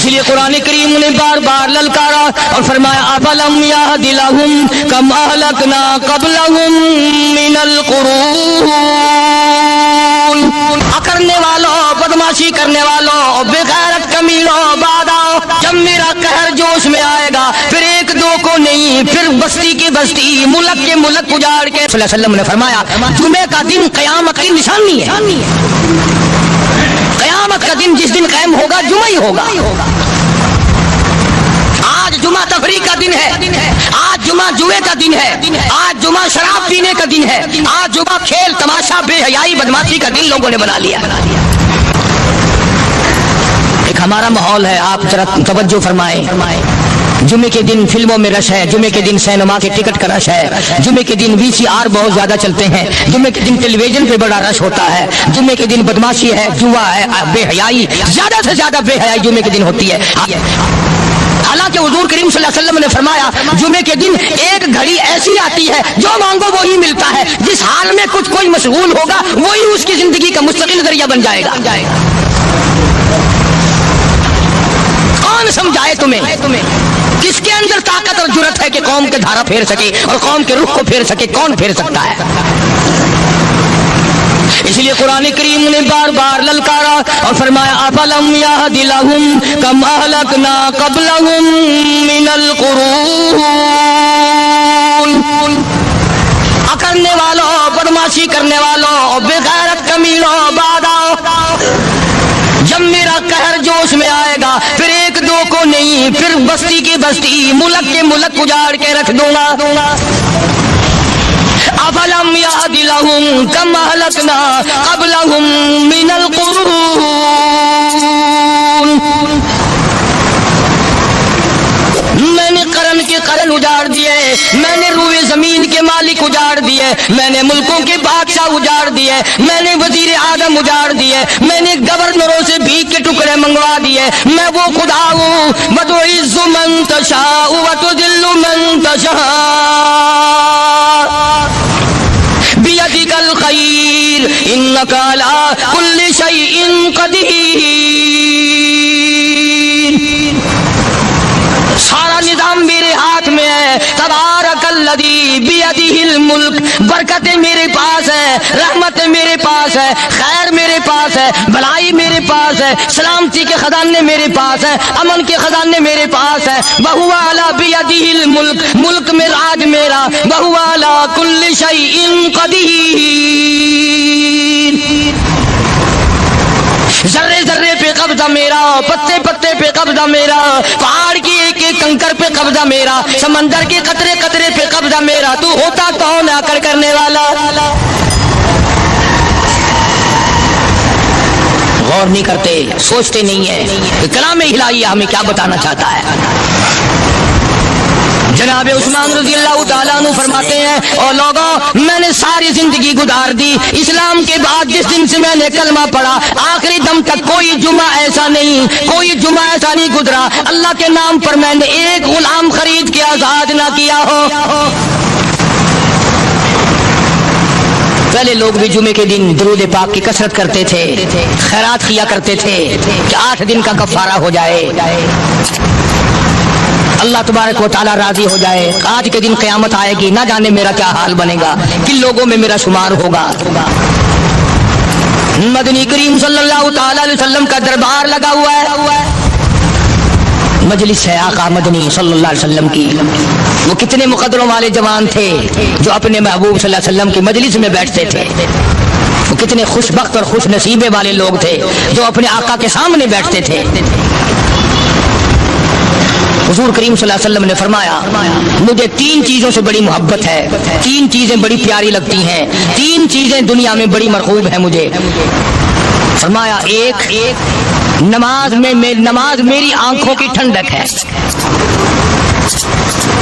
اس لیے قرآن کریم نے بار بار للکارا اور فرمایا افلم یہد لہم کم اہلکنا قبلہم من القرون، کرنے والوں، بدماشی کرنے والوں، بغیرت کمینوں، بعد آؤ جب میرا قہر جوش میں آئے گا، پھر ایک دو کو نہیں، پھر بستی کی بستی، ملک کے ملک اجاڑ کے۔ صلی اللہ علیہ وسلم نے فرمایا جمعے کا دن قیامت کی نشانی ہے، قیامت کا دن جس دن قائم ہوگا جمعہ ہی ہوگا۔ آج جمعہ تفریح کا دن ہے، آج جمعہ جوئے کا دن ہے، آج جمعہ شراب پینے کا دن ہے، آج جمعہ کھیل تماشا بے حیائی بدماشی کا دن لوگوں نے بنا لیا۔ ایک ہمارا ماحول ہے، آپ ذرا توجہ فرمائیں۔ جمعے کے دن فلموں میں رش ہے، جمعے کے دن سینما کے ٹکٹ کا رش ہے، جمعے کے دن VCR بہت زیادہ چلتے ہیں، جمعے کے دن ٹیلی ویژن پہ بڑا رش ہوتا ہے، جمعے کے دن بدماشی ہے، جوا ہے، بے حیائی، زیادہ سے زیادہ بے حیائی جمعے کے دن ہوتی ہے۔ حالانکہ حضور کریم صلی اللہ علیہ وسلم نے فرمایا جمعے کے دن ایک گھڑی ایسی آتی ہے جو مانگو وہی ملتا ہے، جس حال میں کچھ کوئی مشغول ہوگا وہی اس کی زندگی کا مستقل ذریعہ بن جائے گا۔ کون سمجھائے تمہیں؟ کس کے اندر طاقت اور جرت ہے کہ قوم کے دھارا پھیر سکے اور قوم کے رخ کو پھیر سکے؟ کون پھیر سکتا ہے؟ اس لیے قرآن کریم نے بار بار للکارا اور فرمایا افلم یہد لہم کم اہلکنا قبلہم من القرون، کرنے والوں، بدماشی کرنے والوں، بغیرت کمینوں، بعد آؤ جب میرا قہر جوش میں آئے گا، پھر ایک دو کو نہیں، پھر بستی کی بستی، ملک کے ملک اجاڑ کے رکھ دوں گا۔ افلم یہد لہم کم اہلکنا قبلہم من القرون، میں نے قرن کے قرن اجاڑ دیے، میں نے روئے زمین کے مالک اجاڑ دیے، میں نے ملکوں کے بادشاہ اجاڑ دیے، میں نے وزیر اعظم اجاڑ دیے، میں نے گورنروں سے بھیک کے ٹکڑے منگوا دیے۔ میں وہ خدا ہوں وتعز من تشاء وتذل من تشاء بیدک الخیر انک علی کل شیء قدیر، سارا نظام میرے ہاتھ میں ہے۔ تبارک الذی بیدہ الملک، برکتیں میرے پاس ہے، رحمتیں میرے پاس ہے، خیر میرے پاس ہے، بھلائی میرے پاس ہے، سلامتی کے خزانے میرے پاس ہے، امن کے خزانے میرے پاس ہے۔ وہو علی بیدہ الملک، ملک میں راج میرا، وہو علی کل شیء قدیر، ذرے ذرے پہ قبضہ میرا، پتے پتے پہ قبضہ میرا، پہاڑ کی ایک ایک کنکر پہ قبضہ میرا، سمندر کے قطرے قطرے پہ قبضہ میرا۔ تو ہوتا کون آ کر کرنے والا؟ غور نہیں کرتے، سوچتے نہیں ہیں کہ کلام الہی ہمیں کیا بتانا چاہتا ہے۔ جناب عثمان رضی اللہ تعالیٰ عنہ فرماتے ہیں اور لوگوں میں نے ساری زندگی گزار دی اسلام کے بعد، جس دن سے میں نے کلمہ پڑھا آخری دم تک کوئی جمعہ ایسا نہیں، کوئی جمعہ ایسا نہیں گزرا اللہ کے نام پر میں نے ایک غلام خرید کے آزاد نہ کیا ہو۔ پہلے لوگ بھی جمعے کے دن درود پاک کی کثرت کرتے تھے، خیرات کیا کرتے تھے کہ 8 دن کا کفارہ ہو جائے، اللہ تبارک و تعالیٰ راضی ہو جائے۔ آج کے دن قیامت آئے گی، نہ جانے میرا کیا حال بنے گا، کن لوگوں میں میرا شمار ہوگا۔ مدنی کریم صلی اللہ تعالیٰ علیہ وسلم کا دربار لگا ہوا ہے، مجلس ہے آقا مدنی صلی اللہ علیہ وسلم کی۔ وہ کتنے مقدروں والے جوان تھے جو اپنے محبوب صلی اللہ علیہ وسلم کی مجلس میں بیٹھتے تھے، وہ کتنے خوش بخت اور خوش نصیبے والے لوگ تھے جو اپنے آقا کے سامنے بیٹھتے تھے۔ حضور کریم صلی اللہ علیہ وسلم نے فرمایا مجھے 3 چیزوں سے بڑی محبت ہے، 3 چیزیں بڑی پیاری لگتی ہیں، 3 چیزیں دنیا میں بڑی مرغوب ہیں مجھے۔ فرمایا ایک نماز میری آنکھوں کی ٹھنڈک ہے۔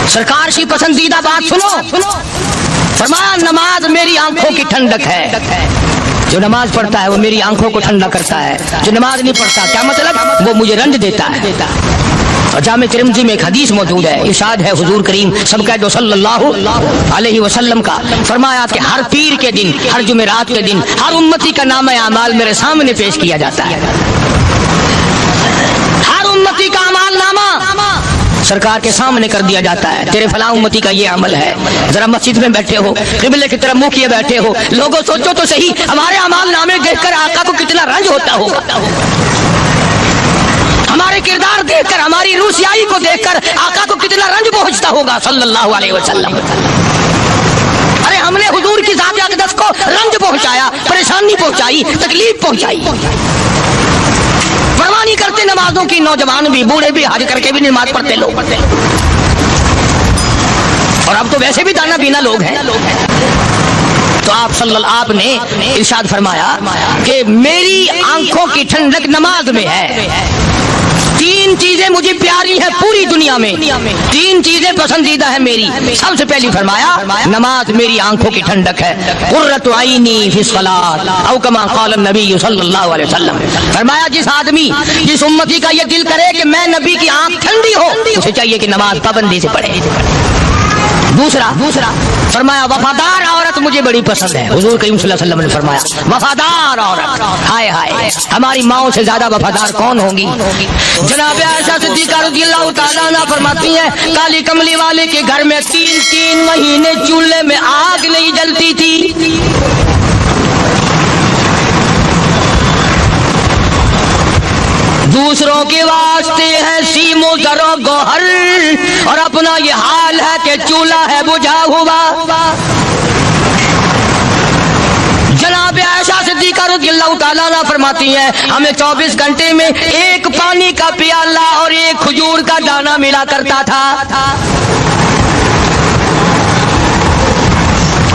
سرکار کی پسندیدہ بات سنو، فرمایا نماز میری آنکھوں کی ٹھنڈک ہے۔ جو نماز پڑھتا ہے وہ میری آنکھوں کو ٹھنڈا کرتا ہے، جو نماز نہیں پڑھتا کیا مطلب؟ وہ مجھے رنج دیتا ہے۔ اور جامع ترمذی میں ایک حدیث موجود ہے، ارشاد ہے حضور کریم سب کہہ دو صلی اللہ علیہ وسلم کا، فرمایا کہ ہر پیر کے دن، ہر جمعرات کے دن ہر امتی کا نامہ اعمال میرے سامنے پیش کیا جاتا ہے۔ ہر ہر امتی کا اعمال نامہ سرکار کے سامنے کر دیا جاتا ہے. تیرے فلاں امتی کا یہ عمل ہے. ذرا مسجد میں بیٹھے ہو, قبلے کی طرف منہ کیے بیٹھے ہو, لوگوں سوچو تو صحیح, ہمارے اعمال نامے دیکھ کر آقا کو کتنا رنج ہوتا ہوگا. ہمارے کردار دیکھ کر, ہماری روسیائی کو دیکھ کر آقا کو کتنا رنج پہنچتا ہوگا صلی اللہ علیہ وسلم. ارے ہم نے حضور کی ذات اقدس کو رنج پہنچایا, پریشانی پہنچائی, تکلیف پہنچائی. پرواہ نہیں کرتے نمازوں کی, نوجوان بھی, بوڑھے بھی, حج کر کے بھی نماز پڑھتے لوگ. اور اب تو ویسے بھی دانا بینا لوگ ہیں. تو آپ نے ارشاد فرمایا کہ میری آنکھوں کی ٹھنڈک نماز میں ہے. تین چیزیں مجھے پیاری ہیں پوری دنیا میں, تین چیزیں پسندیدہ ہیں میری. سب سے پہلی فرمایا نماز میری آنکھوں کی ٹھنڈک ہے. قرۃ عینی فی الصلاۃ او کما قال النبی صلی اللہ علیہ وسلم. فرمایا جس آدمی, جس امتی کا یہ دل کرے کہ میں نبی کی آنکھ ٹھنڈی ہو, اسے چاہیے کہ نماز پابندی سے پڑھے. دوسرا فرمایا وفادار عورت مجھے بڑی پسند ہے. حضور کریم صلی اللہ علیہ وسلم نے فرمایا وفادار عورت, ہائے ہائے ہماری ماؤں سے زیادہ وفادار کون ہوں گی. جناب عائشہ صدیقہ رضی اللہ تعالیٰ عنہ فرماتی ہیں کالی کملی والے کے گھر میں 3 مہینے چولہے میں آگ نہیں جلتی تھی. دوسروں کے واسطے ہے سیم و زر و گوہر, اور اپنا یہ حال ہے کہ چولہا ہے بجھا ہوا. جناب عائشہ صدیقہ رضی اللہ تعالیٰ عنہ فرماتی ہیں ہمیں 24 گھنٹے میں ایک پانی کا پیالہ اور ایک کھجور کا دانہ ملا کرتا تھا.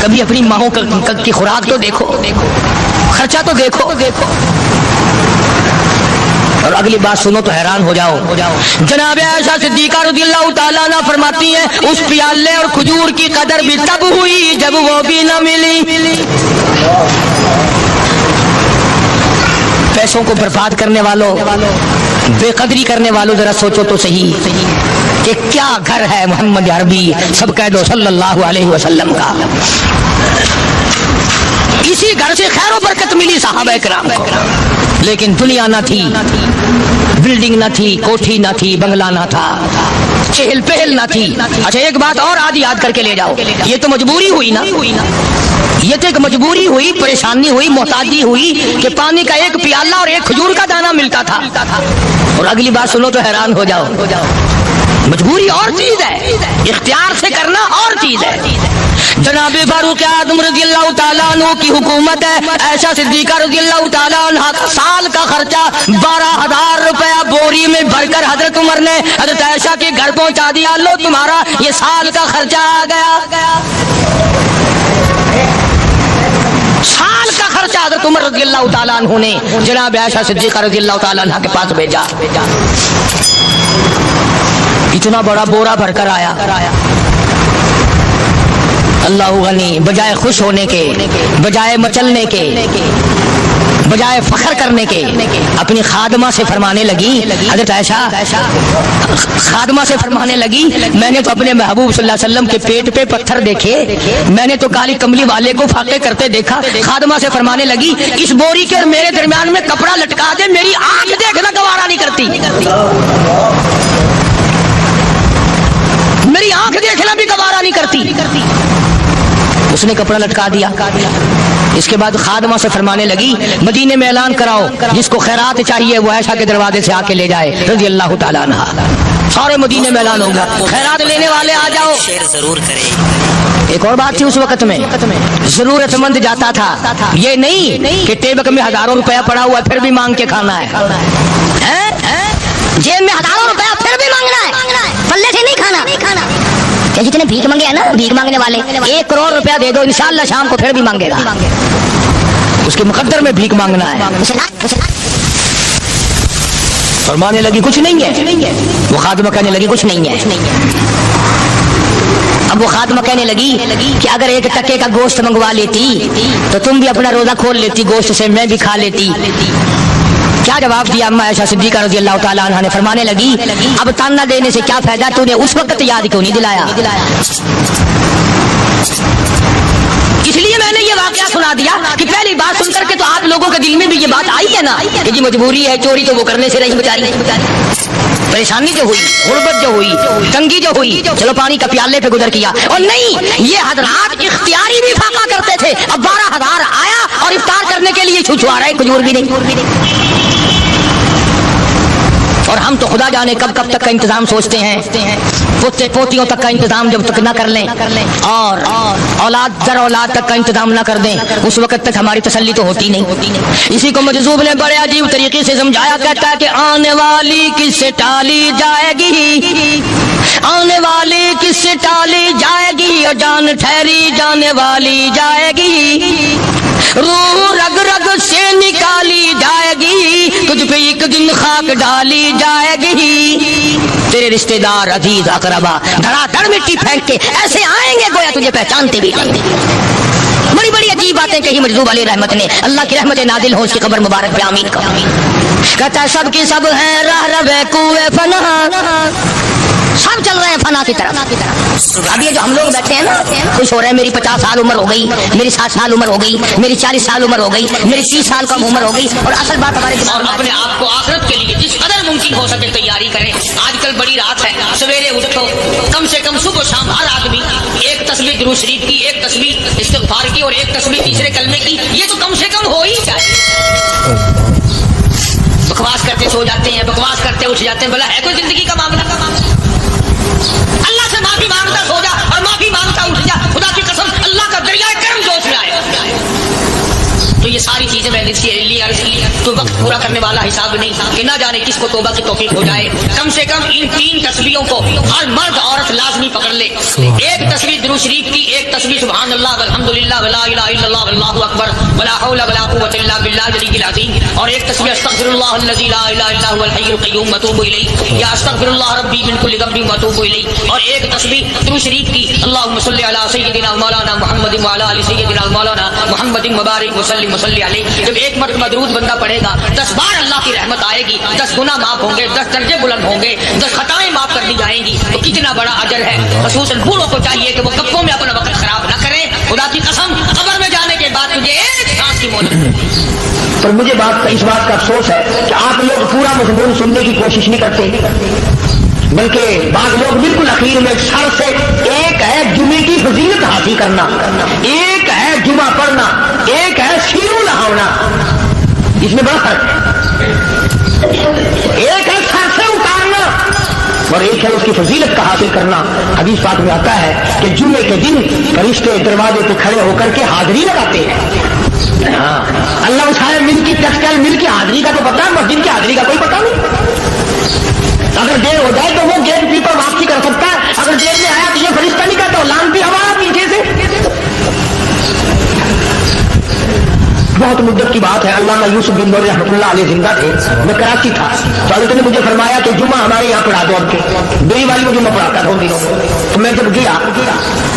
کبھی اپنی ماؤں کی خوراک تو دیکھو, خرچہ تو دیکھو. اور اگلی بات سنو تو حیران ہو جاؤ. جناب عائشہ صدیقہ رضی اللہ تعالیٰ عنہ فرماتی ہیں اس پیالے اور کھجور کی قدر بھی تب ہوئی جب وہ بھی نہ ملی. پیسوں کو برباد کرنے والوں, بے قدری کرنے والوں, ذرا سوچو تو صحیح کہ کیا گھر ہے محمد عربی, سب کہہ دو صلی اللہ علیہ وسلم کا. اسی گھر سے خیر و برکت ملی صحابہ کرام کو, لیکن دنیا نہ تھی, بلڈنگ نہ تھی, کوٹھی نہ تھی, بنگلہ نہ تھا, چہل پہل نہ تھی. اچھا ایک بات اور آج یاد کر کے لے جاؤ, یہ تو مجبوری ہوئی نا, یہ تو ایک مجبوری ہوئی, پریشانی ہوئی, محتاجی ہوئی کہ پانی کا ایک پیالہ اور ایک کھجور کا دانہ ملتا تھا. اور اگلی بات سنو تو حیران ہو جاؤ. مجبوری اور چیز ہے, اختیار سے کرنا اور چیز ہے. جناب فاروق اعظم رضی اللہ تعالیٰ عنہ کی حکومت ہے. عائشہ صدیقہ رضی اللہ تعالیٰ عنہ کا سال کا خرچہ 12,000 روپیہ بوری میں بھر کر حضرت عمر نے حضرت عائشہ کے گھر پہنچا دیا. لو تمہارا یہ سال کا خرچہ آ گیا. سال کا خرچہ حضرت عمر رضی اللہ تعالیٰ عنہ نے جناب عائشہ صدیقہ رضی اللہ تعالیٰ عنہ کے پاس بھیجا. اتنا بڑا بورا بھر کر آیا. اللہ غنی, بجائے خوش ہونے کے, بجائے مچلنے کے, بجائے فخر کرنے کے, اپنی خادمہ سے فرمانے لگی. حضرت عائشہ خادمہ سے فرمانے لگی میں نے تو اپنے محبوب صلی اللہ علیہ وسلم کے پیٹ پہ پتھر دیکھے, میں نے تو کالی کملی والے کو فاقے کرتے دیکھا. خادمہ سے فرمانے لگی اس بوری کے اور میرے درمیان میں کپڑا لٹکا دے, میری آنکھ دیکھنا گوارا نہیں کرتی, میری آنکھ دیکھنا بھی گوارا نہیں کرتی. اس نے کپڑا لٹکا دیا. اس کے بعد خادمہ سے فرمانے لگی مدینے میں اعلان کراؤ جس کو خیرات چاہیے وہ عائشہ کے دروازے سے آ کے لے جائے رضی اللہ تعالیٰ عنہ. سارے مدینے میں اعلان ہوگا خیرات لینے والے آ جاؤ. ضرور کریں. ایک اور بات تھی اس وقت میں, ضرورت مند جاتا تھا, یہ نہیں کہ ٹیبک میں ہزاروں روپیہ پڑا ہوا پھر بھی مانگ کے کھانا ہے, جیب میں ہزاروں روپیہ پھر بھی مانگنا ہے, پلے سے نہیں کھانا. جتنے بھیک مانگے ہیں نا, بھیک مانگنے والے 1 کروڑ روپیہ دے دو انشاءاللہ شام کو پھر بھی مانگے گا. اس کے مقدر میں بھیک مانگنا ہے. فرمانے لگی کچھ نہیں ہے. وہ خادمہ کہنے لگی کچھ نہیں ہے. اب وہ خادمہ کہنے لگی کہ اگر 1 ٹکے کا گوشت منگوا لیتی تو تم بھی اپنا روزہ کھول لیتی, گوشت سے میں بھی کھا لیتی. کیا جواب دیا اما عائشہ صدیقہ رضی اللہ تعالیٰ عنہ نے؟ فرمانے لگی اب تانا دینے سے کیا فائدہ, تو نے اس وقت یاد کیوں نہیں دلایا؟ اس لیے میں نے یہ واقعہ سنا دیا کہ پہلی بات سن کر کے تو آپ لوگوں کے دل میں بھی یہ بات آئی ہے نا کہ جی مجبوری ہے, چوری تو وہ کرنے سے رہی بیچاری. پریشانی جو ہوئی، غربت جو ہوئی، تنگی جو ہوئی، چلو پانی کا پیالے پہ گزر کیا. اور نہیں، یہ حضرات اختیاری بھی فاقہ کرتے تھے. اب 12,000 آیا اور افطار کرنے کے لیے چھوچھوا رہے، کھجور بھی نہیں. اور ہم تو خدا جانے کب کب تک کا انتظام سوچتے ہیں، پوتے پوتیوں تک کا انتظام جب تک نہ کر لیں اور اولاد در اولاد تک کا انتظام نہ کر دیں، اس وقت تک ہماری تسلی تو ہوتی نہیں. اسی کو مجذوب نے بڑے عجیب طریقے سے سمجھایا، کہتا ہے کہ آنے والی کس سے ٹالی جائے گی، آنے والی کس سے ٹالی جائے گی، اور جان ٹھہری جانے والی جائے گی، روح رگ رگ سے نکالی جائے گی، تجھ پہ ایک دن خاک ڈالی جائے گی. تیرے رشتہ دار عزیز اقربا دھڑا دھڑ مٹی پھینک کے ایسے آئیں گے گویا تجھے پہچانتے بھی نہیں. بڑی بڑی عجیب باتیں کہی مجذوب علیہ رحمت نے. اللہ کی رحمت نازل ہو اس کی قبر مبارک پہ آمین کا. کہتا ہے سب کی سب ہیں راہ رہے کوئے فنا، سب چل رہے ہیں فنا کی طرف. اب یہ جو ہم لوگ بیٹھے ہیں نا، خوش ہو رہے ہیں، میری 50 سال عمر ہو گئی، میری 60 سال عمر ہو گئی، میری 40 سال عمر ہو گئی، میری 30 سال کم عمر ہو گئی. اور اصل بات ہمارے دماغ میں اپنے آپ کو آخرت کے لیے جس قدر ممکن ہو سکے تیاری کریں. آج کل بڑی رات ہے، سویرے اٹھو، کم سے کم صبح شام ہر آدمی ایک تسبیح درود شریف کی، ایک تسبیح استغفار کی، اور ایک تسبیح تیسرے کلمے کی. یہ تو کم سے کم ہو ہی چاہیے. بکواس کرتے سو جاتے ہیں، بکواس کرتے اٹھ جاتے ہیں. بلا ہے کوئی زندگی کا معاملہ؟ اللہ سے معافی مانگتا سو جا اور معافی مانگتا اٹھ جا. خدا کی قسم اللہ کا دریائے کرم جوش میں آئے. تو یہ ساری چیزیں میں نے اس لیے عرض کی. تو وقت پورا کرنے والا حساب نہیں تھا کہ نہ جانے کس کو توبہ کی توفیق ہو جائے. کم سے کم ان 3 تسبیحوں کو ہر مرد عورت لازمی پکڑ لے. ایک تسبیح درود شریف کی، ایک تسبیح سبحان اللہ والحمدللہ ولا الہ الا اللہ واللہ اکبر ولا حول ولا قوۃ الا باللہ العلی العظیم، اور ایک تسبیح استغفر اللہ الذی لا الہ الا هو الحی القیوم واتوب الیہ، یا استغفر اللہ ربی من کل ذنب واتوب الیہ. اور ایک تسبیح درود شریف کی اللہم صلی علی سیدنا مولانا محمد وعلی آل سیدنا مولانا محمد مبارک وسلم وصلی علیہ. جب ایک مرتبہ درود بندہ پڑھے گا 10 بار اللہ کی رحمت آئے گی، 10 گناہ معاف ہوں گے، 10 درجے بلند ہوں گے، 10 خطائیں معاف کر دی جائیں گی. تو کتنا بڑا اجر ہے. خصوصاً بوڑھوں کو چاہیے کہ وہ گپوں میں اپنا وقت خراب نہ کریں. خدا کی قسم قبر میں جانے کے بعد تجھے ایک سانس کی مہلت. پر مجھے اس بات کا افسوس ہے کہ آپ لوگ پورا مضمون سننے کی کوشش نہیں کرتے، بلکہ بعض لوگ بالکل اخیر میں سر سے، ایک ہے جمعے کی فضیلت حاصل کرنا، ایک ہے جمعہ پڑھنا، ایک ہے سیرو لہاونا. اس میں بڑا فرق ہے. ایک ہے سر سے اتارنا اور ایک ہے اس کی فضیلت کا حاصل کرنا. حدیث پاک میں آتا ہے کہ جمعے کے دن فرشتے دروازے پہ کھڑے ہو کر کے حاضری لگاتے ہیں. ہاں، اللہ اٹھائے مل کی ٹیکسٹائل مل کی حاضری کا تو پتا ہے، مسجد کی حاضری کا کوئی پتا نہیں. اگر دیر ہو جائے تو وہ گیٹ کیپر واپسی کر سکتا ہے. اگر دیر میں آیا تو یہ فرشتہ نہیں کہتا، لانتی ہوا پیچھے سے. بہت مدت کی بات ہے، علامہ یوسف بن نور رحمۃ اللہ علیہ زندہ تھے. میں کراچی تھا تو حضرت نے مجھے فرمایا کہ جمعہ ہمارے یہاں پڑھا دو. اب کے میری والی میں جمعہ پڑھاتا تھا ان دنوں. تو میں جب گیا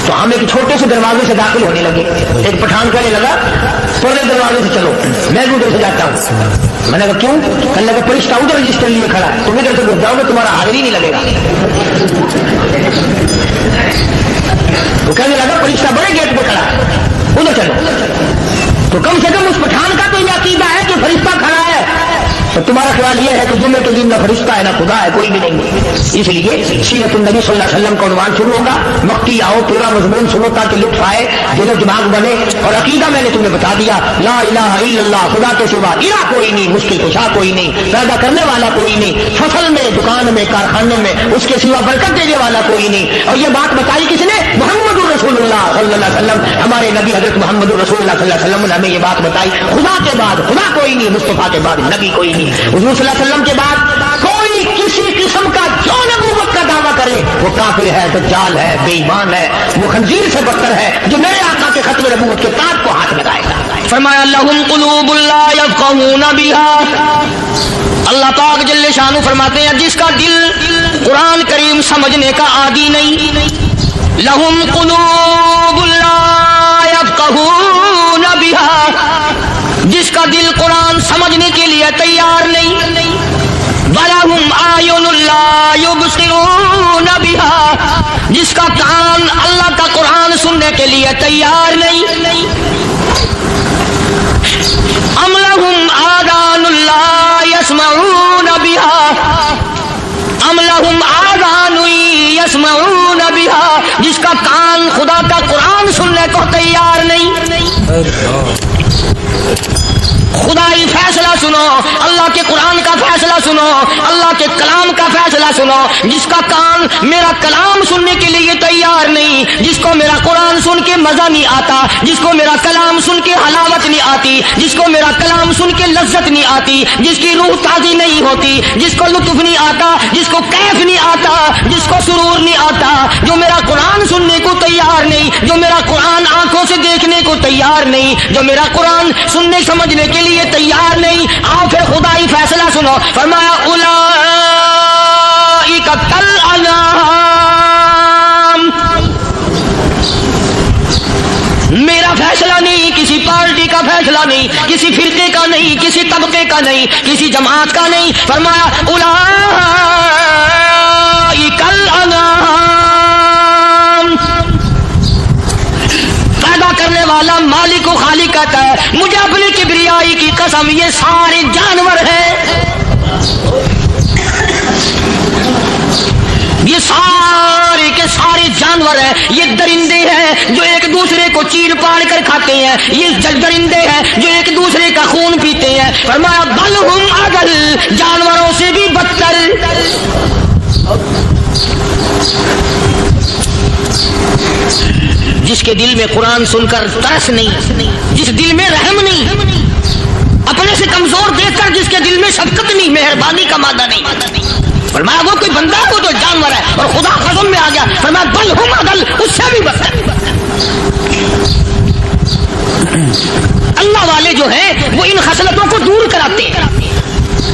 تو ہم ایک چھوٹے سے دروازے سے داخل ہونے لگے. ایک پٹھان کہنے لگا پورے دروازے سے چلو، میں بھی ادھر سے جاتا ہوں. میں نے کہا کیوں؟ کہنے لگا فرشتہ ادھر رجسٹر لیے کھڑا ہے، تم ادھر سے گھس جاؤ گے تمہارا حاضری نہیں لگے گا. تو کہنے لگا فرشتہ بڑے گیٹ پہ کھڑا ہے، ادھر چلو. تو کم سے کم اس پٹھان کا تو یہ عقیدہ ہے کہ فرشتہ کھڑا ہے. تو تمہارا خیال یہ ہے کہ جمعے کے دن نہ فرشتہ ہے نہ خدا ہے، کوئی بھی نہیں. اس لیے سیرت النبی صلی اللہ علیہ وسلم کا عنوان شروع ہوگا. مکی آؤ، پورا مضمون سنو تاکہ لطف آئے، دل و دماغ بنے. اور عقیدہ میں نے تمہیں بتا دیا، لا الہ الا اللہ، خدا کے سوا الہ کوئی نہیں، مشکل کشا کوئی نہیں، پیدا کرنے والا کوئی نہیں، فصل میں، دکان میں، کارخانے میں اس کے سوا برکت دینے والا کوئی نہیں. اور یہ بات بتائی کس نے؟ محمد رسول اللہ صلی اللہ علیہ وسلم. ہمارے نبی حضرت محمد رسول اللہ صلی اللہ علیہ وسلم نے ہمیں یہ بات بتائی. خدا کے بعد خدا کوئی نہیں، مصطفیٰ کے بعد نبی کوئی نہیں. حضور صلی اللہ علیہ وسلم کے بعد کوئی کسی قسم کا جو نبوت کا دعویٰ کرے وہ کافر ہے، دجال ہے، بے ایمان ہے، وہ خنزیر سے بدتر ہے جو میرے آقا کے ختم نبوت کے تاج کو ہاتھ لگائے گا. فرمایا لہم قلوب لا یفقہون بہا. اللہ پاک جل شانہ فرماتے ہیں جس کا دل قرآن کریم سمجھنے کا عادی نہیں. لہم قلوب لا یفقہون بہا، جس کا دل قرآن سمجھنے کے لیے تیار نہیں. وَلَهُمْ أَعْيُنٌ لَا يُبْصِرُونَ بِهَا، جس کا کان اللہ کا قرآن سننے کے لیے تیار نہیں. أَمْ لَهُمْ آذَانٌ لَا يَسْمَعُونَ بِهَا، ام لہم آذان یسمعون بہا، جس کا کان خدا کا قرآن سننے کو تیار نہیں۔ خدائی فیصلہ سنو، اللہ کے قرآن کا فیصلہ سنو، اللہ کے کلام کا فیصلہ سنو۔ جس کا کان میرا کلام سننے کے لیے تیار نہیں، جس کو میرا قرآن سن کے مزہ نہیں آتا، جس کو میرا کلام سن کے حلاوت نہیں آتی، جس کو میرا کلام سن کے لذت نہیں آتی، جس کی روح تازی نہیں ہوتی، جس کو لطف نہیں آتا، جس کو کیف نہیں آتا، جس کو سرور نہیں آتا، جو میرا قرآن سننے کو تیار نہیں، جو میرا قرآن آنکھوں سے دیکھنے کو تیار نہیں، جو میرا قرآن سننے سمجھنے کے لیے تیار نہیں، آؤ پھر خدائی فیصلہ سنو۔ فرمایا اولئک کالانعام، میرا فیصلہ نہیں، کسی پارٹی کا فیصلہ نہیں، کسی فرقے کا نہیں، کسی طبقے کا نہیں، کسی جماعت کا نہیں۔ فرمایا اولئک کالانعام، پیدا کرنے والا مالک و خالق کہتا ہے مجھے اپنی کبریائی کی قسم یہ سارے جانور ہیں، یہ سارے کے سارے جانور ہیں، یہ درندے ہیں جو ایک دوسرے کو چیر پاڑ کر کھاتے ہیں، یہ درندے ہیں جو ایک دوسرے کا خون پیتے ہیں۔ فرمایا بل ہم اضل، جانوروں سے بھی بدتر۔ جس کے دل میں قرآن سن کر ترس نہیں، جس دل میں رحم نہیں، اپنے سے کمزور دیکھ کر جس کے دل میں شفقت نہیں، مہربانی کا مادہ نہیں، فرمایا وہ کوئی بندہ ہے، وہ تو جانور ہے۔ اور خدا قسم میں آ گیا، فرمایا بل ہم اضل، اس سے بھی بدتر۔ اللہ والے جو ہیں وہ ان خصلتوں کو دور کراتے ہیں،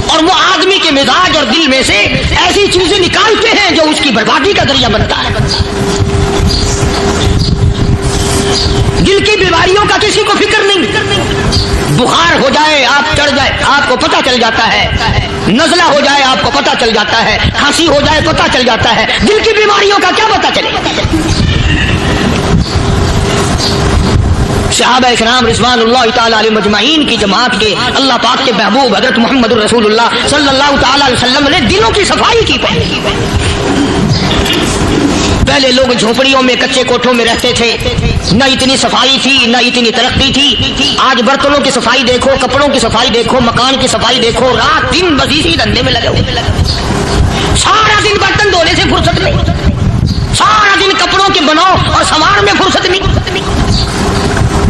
اور وہ آدمی کے مزاج اور دل میں سے ایسی چیزیں نکالتے ہیں جو اس کی بربادی کا ذریعہ بنتا ہے۔ دل کی بیماریوں کا کسی کو فکر نہیں، بخار ہو جائے آپ چڑھ جائے آپ کو پتہ چل جاتا ہے، نزلہ ہو جائے آپ کو پتہ چل جاتا ہے، کھانسی ہو جائے پتہ چل جاتا ہے، دل کی بیماریوں کا کیا پتہ چلے؟ صحابہ کرام رضوان اللہ تعالی علیہ مجمعین کی جماعت کے اللہ پاک کے محبوب حضرت محمد الرسول اللہ صلی اللہ تعالی علیہ وسلم نے دلوں کی صفائی کی۔ پہلے لوگ جھونپڑیوں میں کچے کوٹھوں میں رہتے تھے، نہ اتنی صفائی تھی نہ اتنی ترقی تھی۔ آج برتنوں کی صفائی دیکھو، کپڑوں کی صفائی دیکھو، مکان کی صفائی دیکھو، رات دن بس اسی دھندے میں لگے ہوئے، سارا دن برتن دھونے سے فرصت نہیں، سارا دن کپڑوں کے بناؤ اور سنوار میں فرصت نہیں۔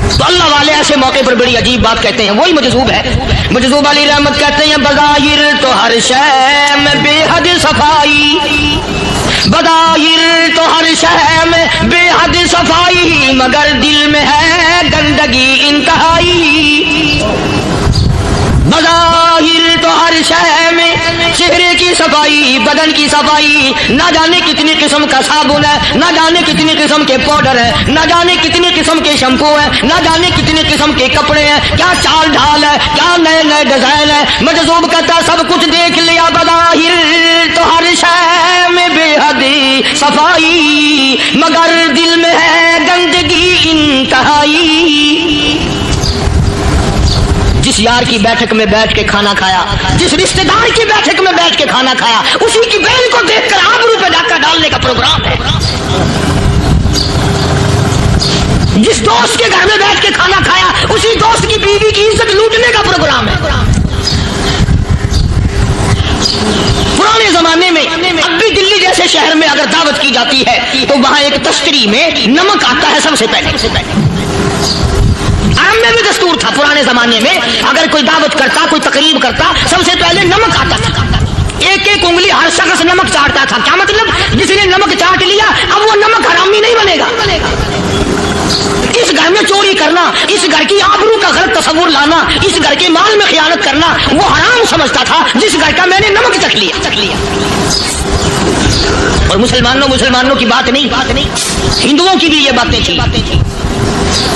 تو اللہ والے ایسے موقع پر بڑی عجیب بات کہتے ہیں، وہی مجذوب ہے، مجذوب علی رحمت کہتے ہیں بظاہر تو ہر شے میں بے حد صفائی، بظاہر تو ہر شے میں بے حد صفائی، مگر دل میں ہے گندگی انتہائی۔ بظاہر تو ہر شے میں چہرے کی صفائی، بدن کی صفائی، نہ جانے کتنی قسم کا صابن ہے، نہ جانے کتنی قسم کے پاؤڈر ہے، نہ جانے کتنی قسم کے شیمپو ہے، نہ جانے کتنی قسم کے کپڑے ہیں، کیا چال ڈھال ہے، کیا نئے نئے ڈیزائن ہے۔ مجذوب کہتا سب کچھ دیکھ لیا، بظاہر تو ہر شے میں بے حد صفائی، مگر دل میں ہے گندگی انتہائی۔ جس یار کی بیٹھک میں بیٹھ کے کھانا کھایا، جس رشتہ دار کی بیٹھک میں بیٹھ کے کھانا کھایا، اسی کی بہن کو دیکھ کر آبرو پہ ڈاکہ ڈالنے کا پروگرام ہے۔ جس دوست کے گھر میں بیٹھ کے کھانا کھایا، اسی دوست کی بیوی کی عزت لوٹنے کا پروگرام ہے۔ پرانے زمانے میں اب بھی دلی جیسے شہر میں اگر دعوت کی جاتی ہے تو وہاں ایک تشتری میں نمک آتا ہے سب سے پہلے۔ عام میں بھی دستور تھا پرانے زمانے میں، اگر کوئی دعوت کرتا، کوئی تقریب کرتا، سب سے پہلے نمک آتا تھا۔ ایک ایک انگلی ہر شخص نمک چاٹتا تھا۔ کیا مطلب؟ جس نے نمک چاٹ لیا اب وہ نمک حرامی نہیں بنے گا۔ اس گھر میں چوری کرنا، اس گھر کی آبرو کا غلط تصور لانا، اس گھر کے مال میں خیانت کرنا وہ حرام سمجھتا تھا جس گھر کا میں نے نمک چکھ لیا۔ اور مسلمانوں کی بات نہیں، ہندوؤں کی بھی یہ باتیں تھیں۔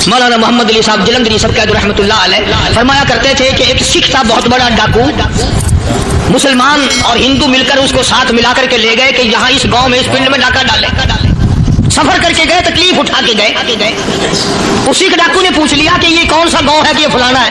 مولانا محمد علی صاحب جلندری سب قید رحمۃ اللہ علیہ فرمایا کرتے تھے کہ ایک سکھ تھا بہت بڑا ڈاکو، مسلمان اور ہندو مل کر اس کو ساتھ ملا کر کے لے گئے کہ یہاں اس گاؤں میں اس پنڈ میں ڈاکہ ڈالے۔ سفر کر کے گئے، تکلیف اٹھا کے گئے۔ اسی کے ڈاکو نے پوچھ لیا کہ یہ کون سا گاؤں ہے کہ یہ فلانا ہے؟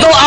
2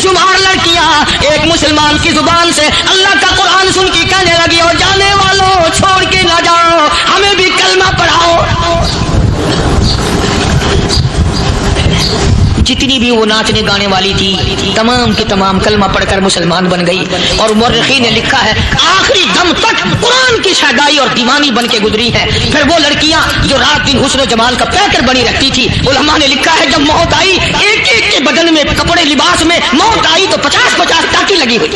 بے شمار لڑکیاں ایک مسلمان کی زبان سے اللہ کا قرآن سن کے کہنے لگی اور جانے والوں چھوڑ کے نہ جاؤ، ہمیں بھی کلمہ پڑھاؤ۔ جتنی بھی وہ ناچنے گانے والی تھی تمام کی تمام کلمہ پڑھ کر مسلمان بن گئی، اور مورخین نے لکھا ہے آخری دم تک قرآن کی شہدائی اور دیوانی بن کے گزری ہے۔ پھر وہ لڑکیاں جو رات دن حسن و جمال کا پیکر بنی رکھتی تھی، علماء نے لکھا ہے جب موت آئی ایک ایک کے بدن میں کپڑے لباس میں موت آئی تو 50-50 ٹاکی لگی ہوئی۔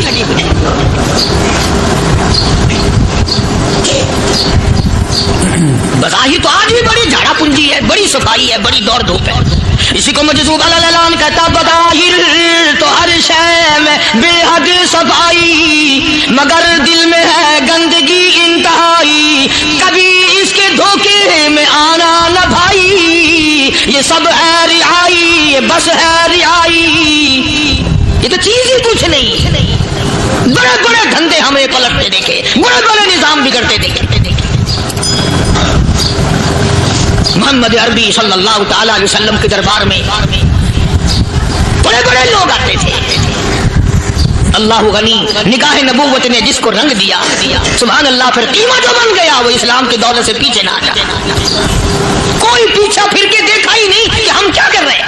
بظاہر تو آج بھی بڑی جھاڑا پنجی ہے، بڑی صفائی ہے، بڑی دوڑ دھوپ ہے۔ اسی کو مجذوب الاعلان کہتا بظاہر تو ہر شے میں بے حد صفائی، مگر دل میں ہے گندگی انتہائی، کبھی اس کے دھوکے میں آنا نہ بھائی، یہ سب ہے رعائی، یہ بس ہے رعائی، یہ تو چیز ہی کچھ نہیں۔ بڑے بڑے دھندے ہمیں پلٹتے دیکھے، بڑے بڑے نظام بگڑتے دیکھے۔ محمد عربی صلی اللہ تعالی علیہ وسلم کے دربار میں بڑے بڑے لوگ آتے تھے۔ اللہ غنی، نگاہ نبوت نے جس کو رنگ دیا سبحان اللہ، پھر قیمہ جو بن گیا وہ اسلام کی دولت سے پیچھے نہ ہٹا۔ کوئی پیچھا پھر کے دیکھا ہی نہیں کہ ہم کیا کر رہے ہیں۔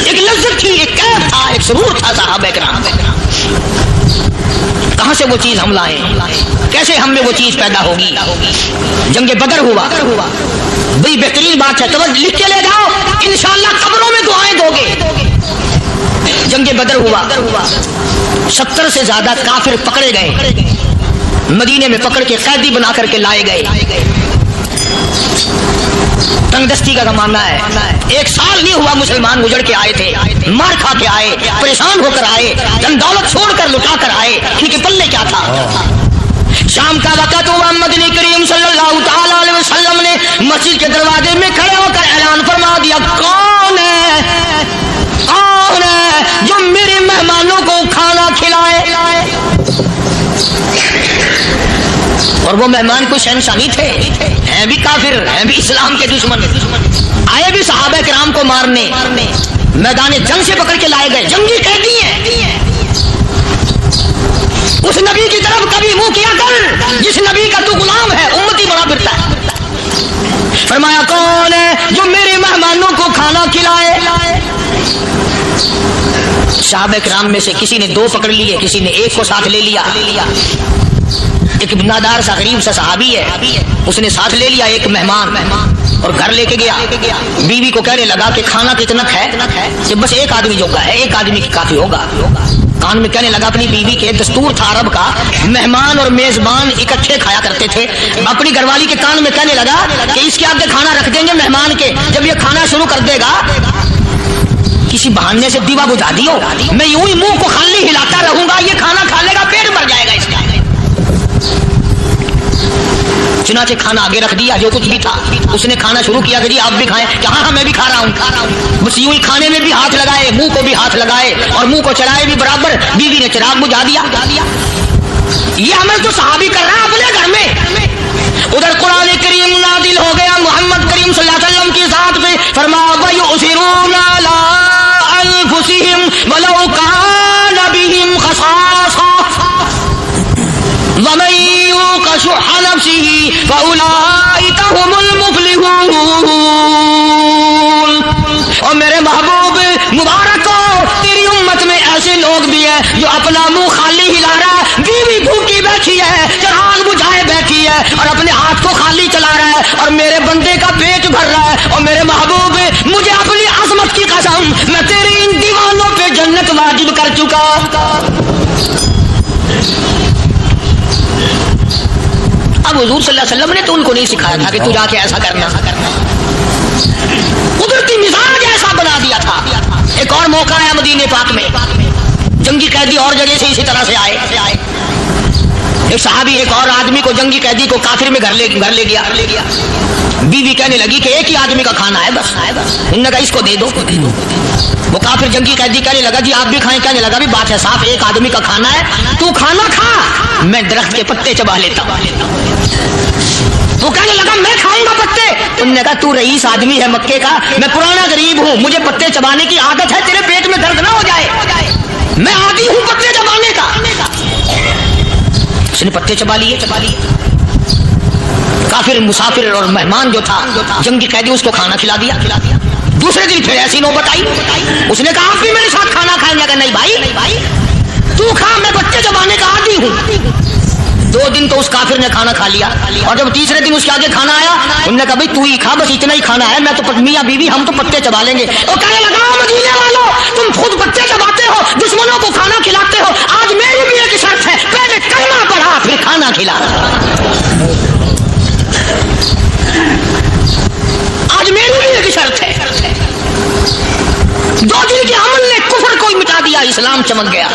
ایک لذت تھی، ایک کیف تھا، ایک سرور تھا صحابہ کرام۔ کہاں سے وہ چیز ہم لائیں، کیسے ہم میں وہ چیز پیدا ہوگی؟ جنگ بدر ہوا، بڑی بہترین بات ہے، توجہ لکھ کے لے جاؤ، انشاءاللہ قبروں میں دعائیں دو گے۔ جنگ بدر ہوا، 70 سے زیادہ کافر پکڑے گئے، مدینے میں پکڑ کے قیدی بنا کر کے لائے گئے۔ تنگ دستی کا زمانہ ہے، 1 سال نہیں ہوا مسلمان گزر کے آئے تھے، مار کھا کے آئے، پریشان ہو کر آئے، دن دولت چھوڑ کر لٹا کر آئے، کیونکہ پلے کیا تھا۔ شام کا وقت ہوا، مدنی کریم صلی اللہ تعالی علیہ وسلم نے مسجد کے دروازے میں کھڑے ہو کر اعلان فرما دیا، کون ہے جو میرے مہمانوں کو کھانا کھلائے؟ اور وہ مہمان کوئی شہنشاہ نہیں تھے، ہیں بھی کافر، ہیں بھی اسلام کے دشمن، آئے بھی صحابہ کرام کو مارنے، میدان جنگ سے پکڑ کے لائے گئے، جنگی قیدی ہیں۔ اس نبی کی طرف کبھی منہ کیا کر جس نبی کا تو غلام ہے، امتی بنا پھرتا ہے۔ فرمایا کون ہے جو میرے مہمانوں کو کھانا کھلائے؟ صحابہ کرام میں سے کسی نے 2 پکڑ لیے، کسی نے 1 کو ساتھ لے لیا۔ ایک بنادار سا غریب سا صحابی ہے، اس نے ساتھ لے لیا ایک مہمان اور گھر لے کے گیا۔ بیوی کو کہنے لگا کہ کھانا کتنا ہے کہ بس 1 آدمی جوگا ہے، 1 آدمی کی کافی ہوگا۔ کان میں کہنے لگا اپنی بیوی کے، دستور تھا عرب کا، مہمان اور میزبان اکٹھے کھایا کرتے تھے۔ اپنی گھر والی کے کان میں کہنے لگا کہ اس کے آگے کھانا رکھ دیں گے مہمان کے، جب یہ کھانا شروع کر دے گا کسی بہانے سے دیوا بجھا دیو، میں یوں ہی منہ کو خالی ہلاتا رہوں گا، یہ کھانا کھا لے گا، پیٹ بھر جائے گا اس کا۔ چنانچہ کھانا آگے رکھ دیا، جو کچھ بھی تھا اس نے کھانا شروع کیا کہ جی آپ بھی کھائیں، کہ ہاں میں بھی کھا رہا ہوں۔ بس یوں ہی کھانے میں بھی ہاتھ لگائے، منہ کو بھی ہاتھ لگائے اور منہ کو چلائے بھی برابر۔ بیوی نے چراغ بجھا دیا۔ یہ عمل تو صحابی کر رہا ہے اپنے گھر میں۔ ادھر قرآن کریم نازل ہو گیا محمد کریم صلی اللہ علیہ وسلم کی ذات پہ، فرمایا وَيُؤْثِرُونَ عَلَىٰ أَنفُسِهِمْ وَلَوْ كَانَ بِهِمْ خَصَاصَةٌ وَمَن يُوقَ شُحَّ نَفْسِهِ فَأُولَٰئِكَ هُمُ الْمُفْلِحُونَ۔ اور میرے محبوب مبارک ہو، تیری امت میں ایسے لوگ بھی ہیں جو اپنا منہ خالی ہلا رہا ہے، بیوی بھوکی بیٹھی ہے، چراغ بجھائے بیٹھی ہے اور اپنے ہاتھ کو خالی چلا رہا ہے، اور میرے بندے کا پیٹ بھر رہا ہے۔ اور میرے محبوب مجھے اپنی عظمت کی قسم، میں تیری ان دیوانوں پہ جنت واجب کر چکا۔ اب حضور صلی اللہ علیہ وسلم نے تو ان کو نہیں سکھایا تھا کہ تو جا کے ایسا کرنا، قدرتی مزاج ایسا بنا دیا تھا۔ ایک اور موقع آیا مدینے پاک میں، جنگی قیدی اور جگہ سے اسی طرح سے آئے۔ ایک صحابی ایک اور آدمی کو، جنگی قیدی کو کافر میں گھر لے گیا۔ بیوی کہنے لگی کہ ایک ہی آدمی کا کھانا ہے بس، انہوں نے کہا اس کو دے دو۔ وہ کافر جنگی قیدی کہنے لگا جی آپ بھی کھائیں، کہنے لگا بھی بات ہے صاحب، ایک آدمی کا کھانا ہے، تو کھانا کھا، میں درخت کے پتے چبا لیتا ہوں۔ وہ کہنے لگا میں کھاؤں گا پتے، انہوں نے کہا تو رئیس آدمی ہے مکے کا, میں پرانا غریب ہوں, مجھے پتے چبانے کی عادت ہے, تیرے پیٹ میں درد نہ ہو جائے, میں عادی ہوں پتے چبانے کا. اس نے پتے چبا لیے. کافر مسافر اور مہمان جو تھا جنگی قیدی, اس کو کھانا کھلا دیا. دوسرے دن پھر ایسی نوبت آئی, اس نے کہا آپ بھی میرے ساتھ کھانا کھائیں گے؟ نہیں بھائی تو کھا, میں بچے چبانے کا عادی ہوں. 2 دن تو اس کافر نے کھانا کھا لیا, اور جب تیسرے دن اس کے آگے کھانا آیا, انہوں نے کہا بھائی تو ہی کھا, بس اتنا ہی کھانا ہے, میں تو میاں بیوی ہم تو پتے چبا لیں گے. اور کہنے لگا مدینے والوں تم خود پتے چباتے ہو, دشمنوں کو کھانا کھلاتے ہو, آج میری بھی ایک شرط ہے, پہلے کلمہ پڑھا پھر کھانا کھلا. آج میری بھی ایک شرط ہے. 2 دن کے عمل نے کفر کو مٹا دیا, اسلام چمک گیا.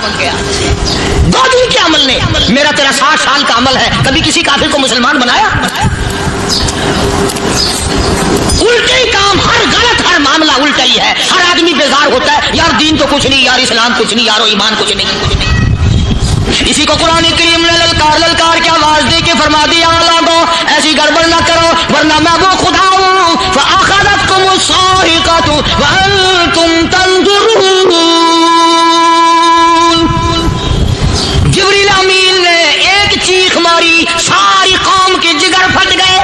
2 دن کے عمل نے, میرا تیرا 60 سال کا عمل ہے, کبھی کسی کافر کو مسلمان بنایا؟ الٹے ہی کام, ہر غلط, ہر معاملہ الٹا ہی ہے. ہر آدمی بیزار ہوتا ہے, یار دین تو کچھ نہیں, یار اسلام کچھ نہیں, یارو ایمان کچھ نہیں. اسی کو قرآن کریم نے للکار کے آواز دے کے فرما دیا, لوگوں ایسی گڑبڑ نہ کرو ورنہ میں وہ خدا ہوں. فأخذتكم الصاعقة وأنتم تنظرون. جبریل امین نے ایک چیخ ماری, ساری قوم کے جگر پھٹ گئے.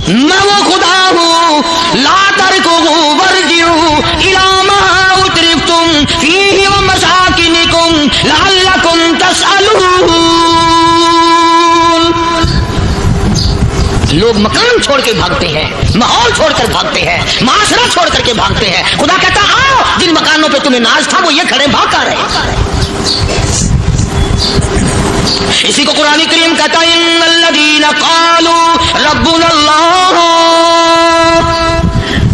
میں وہ خدا ہوں, لا تركضوا وارجعوا إلى ما أترفتم فيه ومساكنكم لعلكم تسألون. لوگ مکان چھوڑ کے بھاگتے ہیں, ماحول چھوڑ کر بھاگتے ہیں, معاشرہ چھوڑ کر کے بھاگتے ہیں. خدا کہتا آؤ, جن مکانوں پہ تمہیں ناز تھا وہ یہ کھڑے بھاگ کر رہے. اسی کو قرآن کریم کہتا ہے ان الذین قالوا ربنا اللہ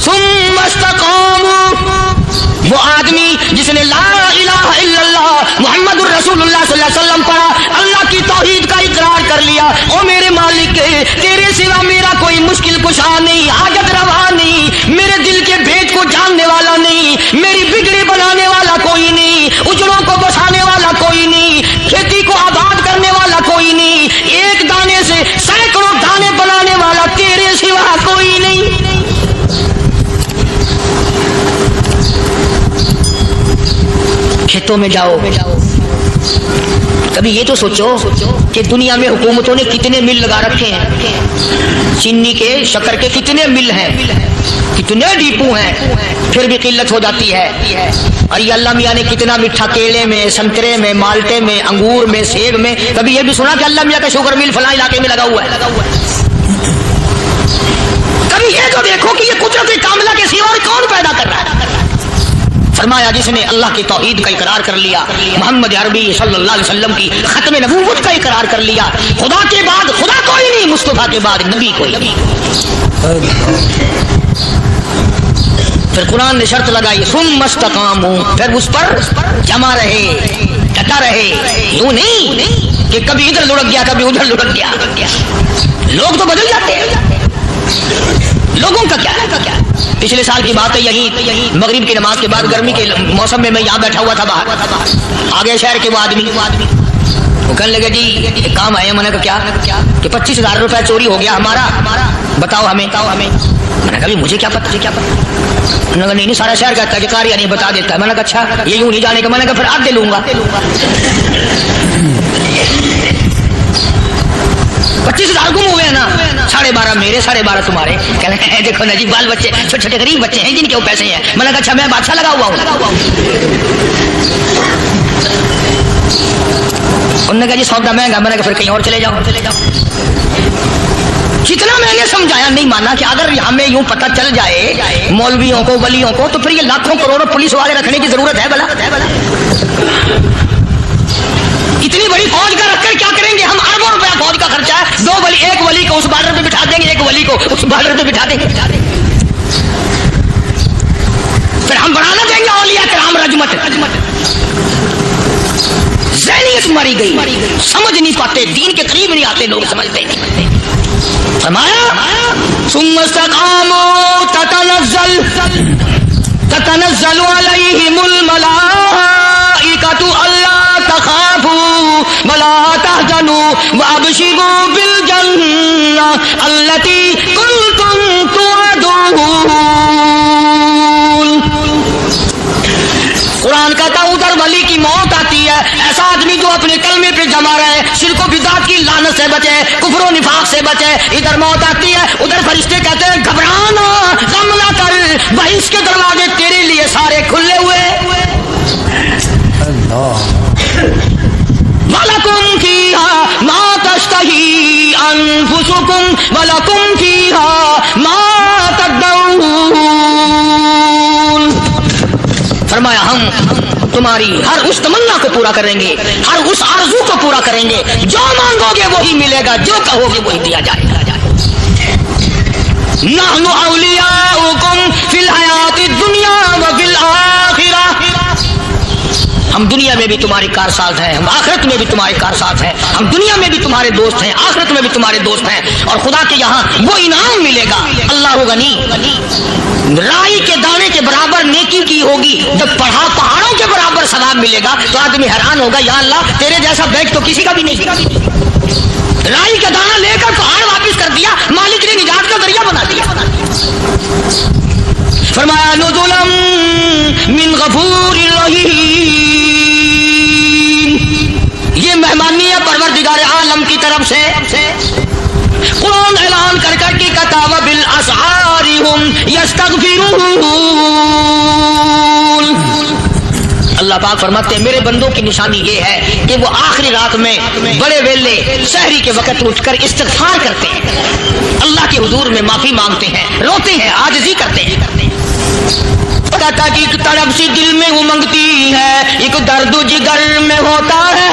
ثم استقاموا. وہ آدمی جس نے لا الہ الا اللہ محمد الرسول اللہ صلی اللہ علیہ وسلم پڑھا, اللہ کی توحید کا اقرار کر لیا, او میرے مالک تیرے سوا میرا کوئی مشکل کشا نہیں, حاجت روا نہیں, میرے دل کے بھید کو جاننے والا نہیں, میری بگڑی بنانے والا کوئی نہیں, اجڑوں کو بسانے والا کوئی نہیں, کھیتی کو آباد کرنے والا کوئی نہیں, ایک دانے سے سینکڑوں دانے بنانے والا تیرے سوا کوئی نہیں. کھیتوں میں جاؤ, کبھی یہ تو سوچو کہ دنیا میں حکومتوں نے کتنے مل لگا رکھے ہیں, چینی کے, شکر کے کتنے مل ہیں, کتنے ڈیپو ہیں, پھر بھی قلت ہو جاتی ہے. اور یہ اللہ میاں نے کتنا میٹھا کیلے میں, سنترے میں, مالٹے میں, انگور میں, سیب میں. کبھی یہ بھی سنا کہ اللہ میاں کا شوگر مل فلاں علاقے میں لگا ہوا ہے. کبھی یہ تو دیکھو کہ یہ قدرت کاملہ کے سوا اور کون پیدا کر رہا ہے. فرمایا جس نے اللہ کی توحید کا اقرار کر لیا, محمد عربی صلی اللہ علیہ وسلم کی ختم نبوت کا اقرار کر لیا, خدا کے بعد خدا کوئی نہیں, مصطفیٰ کے بعد نبی کوئی نہیں. پھر قرآن نے شرط لگائی ثم استقاموا, پھر اس پر جمع رہے, ڈٹا رہے. یوں نہیں کہ کبھی ادھر لڑک گیا کبھی ادھر لڑک گیا. لوگ تو بدل جاتے ہیں, لوگوں کا کیا ہے. پچھلے سال کی بات ہے, یہی مغرب کی نماز کے بعد گرمی کے موسم میں یہاں بیٹھا ہوا تھا باہر, آگے شہر کے وہ آدمی وہ کہنے لگے جی ایک کام آئے. میں نے کہا کیا کہ 25,000 روپے چوری ہو گیا ہمارا, بتاؤ ہمیں. میں نے کہا مجھے کیا پتا. انہوں نے کہا نہیں سارا شہر کہتا ہے کہ کاریا نہیں بتا دیتا ہے. میں نے کہا اچھا یہ یوں نہیں جانے کا. میں نے کہا پھر آدھے لوں گا. 25,000 گم ہوئے ہیں نا, 12.5 میرے 12.5 تمہارے. کہنے ہیں دیکھو نا جی بال بچے چھوٹے چھوٹے غریب بچے ہیں جن کے وہ پیسے ہیں. میں نے کہا اچھا میں بادشاہ لگا ہوا ہوں. انہوں نے کہا جی سودا مہنگا. میں نے کہا پھر کہیں اور چلے جاؤ. جتنا میں نے سمجھایا نہیں مانا کہ اگر ہمیں یوں پتہ چل جائے مولویوں کو ولیوں کو تو پھر یہ لاکھوں کروڑوں پولیس والے رکھنے کی ضرورت ہے. بلا اتنی بڑی فوج کا رکھ کر کیا کریں گے ہم؟ اربوں روپیہ فوج کا خرچہ ہے. ایک ولی کو اس بارڈر پہ بٹھا دیں گے, ایک ولی کو اس بارڈر پہ بٹھا دیں گے. پھر ہم بڑھانا دیں گے اولیاء کرام رجمت. ذہنیت ماری گئی, سمجھ نہیں پاتے, دین کے قریب نہیں آتے لوگ, سمجھتے نہیں. فرمایا ثم استقاموا تتنزل علیہم الملائکۃ الا تخافوا ولا تحزنوا آمنوا وابشروا بالجنة التي كنتم توعدون. قرآن کہتا ہے ادھر ولی کی موت آتی ہے، ایسا آدمی جو اپنے کلمے پہ جمع رہے، شرک و بدعت کی لعنت سے بچے، کفر و نفاق سے بچے. ادھر موت آتی ہے، ادھر فرشتے کہتے ہیں گھبرانا، غم نہ کر، بہشت کے دروازے تیرے لیے سارے کھلے ہوئے. وَلَكُمْ فِيهَا مَا تَشْتَهِي أَنفُسُكُمْ وَلَكُمْ فِيهَا مَا تَدَّعُونَ. فرمایا ہم تمہاری ہر اس تمنا کو پورا کریں گے، ہر اس آرزو کو پورا کریں گے، جو مانگو گے وہی ملے گا، جو کہو گے وہی دیا جائے گا. نحن اولیاؤکم فی الحیات الدنیا وفی الآخرہ. ہم دنیا میں بھی تمہاری کارساز ہیں، ہم آخرت میں بھی تمہارے کارساز ہیں. ہم دنیا میں بھی تمہارے دوست ہیں، آخرت میں بھی تمہارے دوست ہیں. اور خدا کے یہاں وہ انعام ملے گا. اللہ غنی، رائی کے دانے کے برابر نیکی کی ہوگی، جب پہاڑوں کے برابر ثواب ملے گا تو آدمی حیران ہوگا، یا اللہ تیرے جیسا بیگ تو کسی کا بھی نہیں. رائی کا دانہ لے کر پہاڑ واپس کر دیا، مالک نے نجات کا ذریعہ بنا دیا. فرمایا نزلا من غفور رحیم. یہ مہمانی ہے پروردگار عالم کی طرف سے. قرآن اعلان کر کر کے کہتا وبالاسحار هم یستغفرون. اللہ پاک فرماتے ہیں میرے بندوں کی نشانی یہ ہے کہ وہ آخری رات میں بڑے ویلے سحری کے وقت اٹھ کر استغفار کرتے ہیں، اللہ کے حضور میں معافی مانگتے ہیں، روتے ہیں، عاجزی کرتے ہیں. کہتا کہ ایک تڑپ سی دل میں امنگتی ہے، ایک درد جگر میں ہوتا ہے.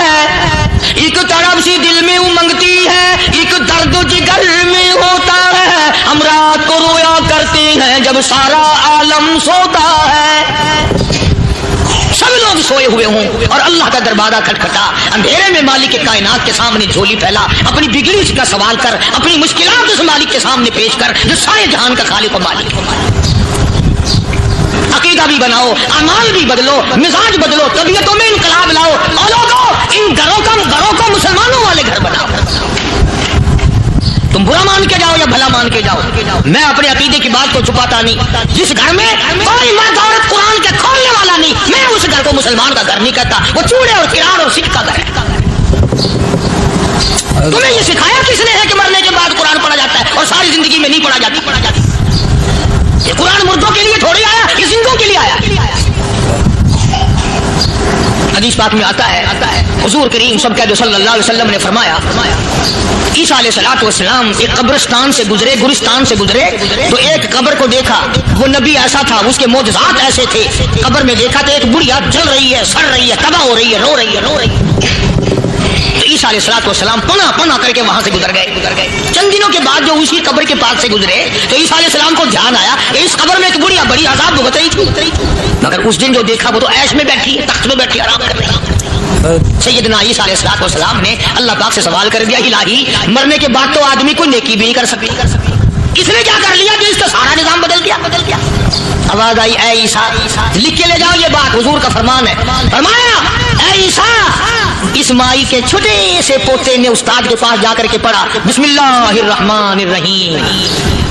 ایک تڑپ سی دل میں امنگتی ہے، ایک درد جگر میں ہوتا ہے. ہم رات کو رویا کرتے ہیں جب سارا عالم سوتا ہے. سب لوگ سوئے ہوئے ہوں اور اللہ کا دروازہ کھٹکھٹا، اندھیرے میں مالک کائنات کے سامنے جھولی پھیلا، اپنی بگڑی کا سوال کر، اپنی مشکلات اس مالک کے سامنے پیش کر جو سارے جہان کا خالق و مالک ہے. عقیدہ بھی بناؤ، اعمال بھی بدلو، مزاج بدلو، طبیعتوں میں انقلاب لاؤ. اور لوگوں ان گھروں کو مسلمانوں والے گھر بناؤ. تم برا مان کے جاؤ یا بھلا مان کے جاؤ، میں اپنے عقیدے کی بات کو چھپاتا نہیں. جس گھر میں کوئی مرد عورت قرآن کے کھولنے والا نہیں، میں اس گھر کو مسلمان کا گھر نہیں کہتا. وہ چوڑے اور فرار اور سکھ کا گھر ہے. تمہیں یہ سکھایا کس نے ہے کہ مرنے کے بعد قرآن پڑھا جاتا ہے اور ساری زندگی میں نہیں پڑھا جاتا؟ یہ قرآن مردوں کے لیے تھوڑی آیا، یہ زندوں کے لیے آیا. حدیث پاک میں آتا ہے حضور کریم صلی اللہ علیہ وسلم نے فرمایا عیسیٰ علیہ السلام ایک قبرستان سے گزرے، گورستان سے گزرے تو ایک قبر کو دیکھا. وہ نبی ایسا تھا، اس کے معجزات ایسے تھے. قبر میں دیکھا تو ایک بڑھیا جل رہی ہے، سڑ رہی ہے، تباہ ہو رہی ہے، رو رہی ہے. تو عیسیٰ علیہ السلام پناہ کر کے وہاں سے گزر گئے. چند دنوں کے بعد جو اسی قبر کے پاس سے گزرے تو عیسیٰ علیہ السلام کو دھیان آیا کہ اس قبر میں ایک بڑی عذاب بھگت رہی تھی. مگر اس دن جو دیکھا وہ تو عیش میں بیٹھی ہے، تخت میں بیٹھی آرام کر رہی ہے. سیدنا عیسیٰ علیہ السلام نے اللہ پاک سے سوال کر دیا، الہی مرنے کے بعد تو آدمی کوئی نیکی بھی نہیں کر سکتی، اس نے کیا کر لیا کہ اس کا سارا نظام بدل گیا. آواز آئی اے عیسیٰ لکھ کے لے جاؤ یہ بات، حضور کا فرمان ہے. فرمایا اے عیسیٰ اس مائی کے چھوٹے سے پوتے نے استاد کے پاس جا کر کے پڑھا بسم اللہ الرحمن الرحیم.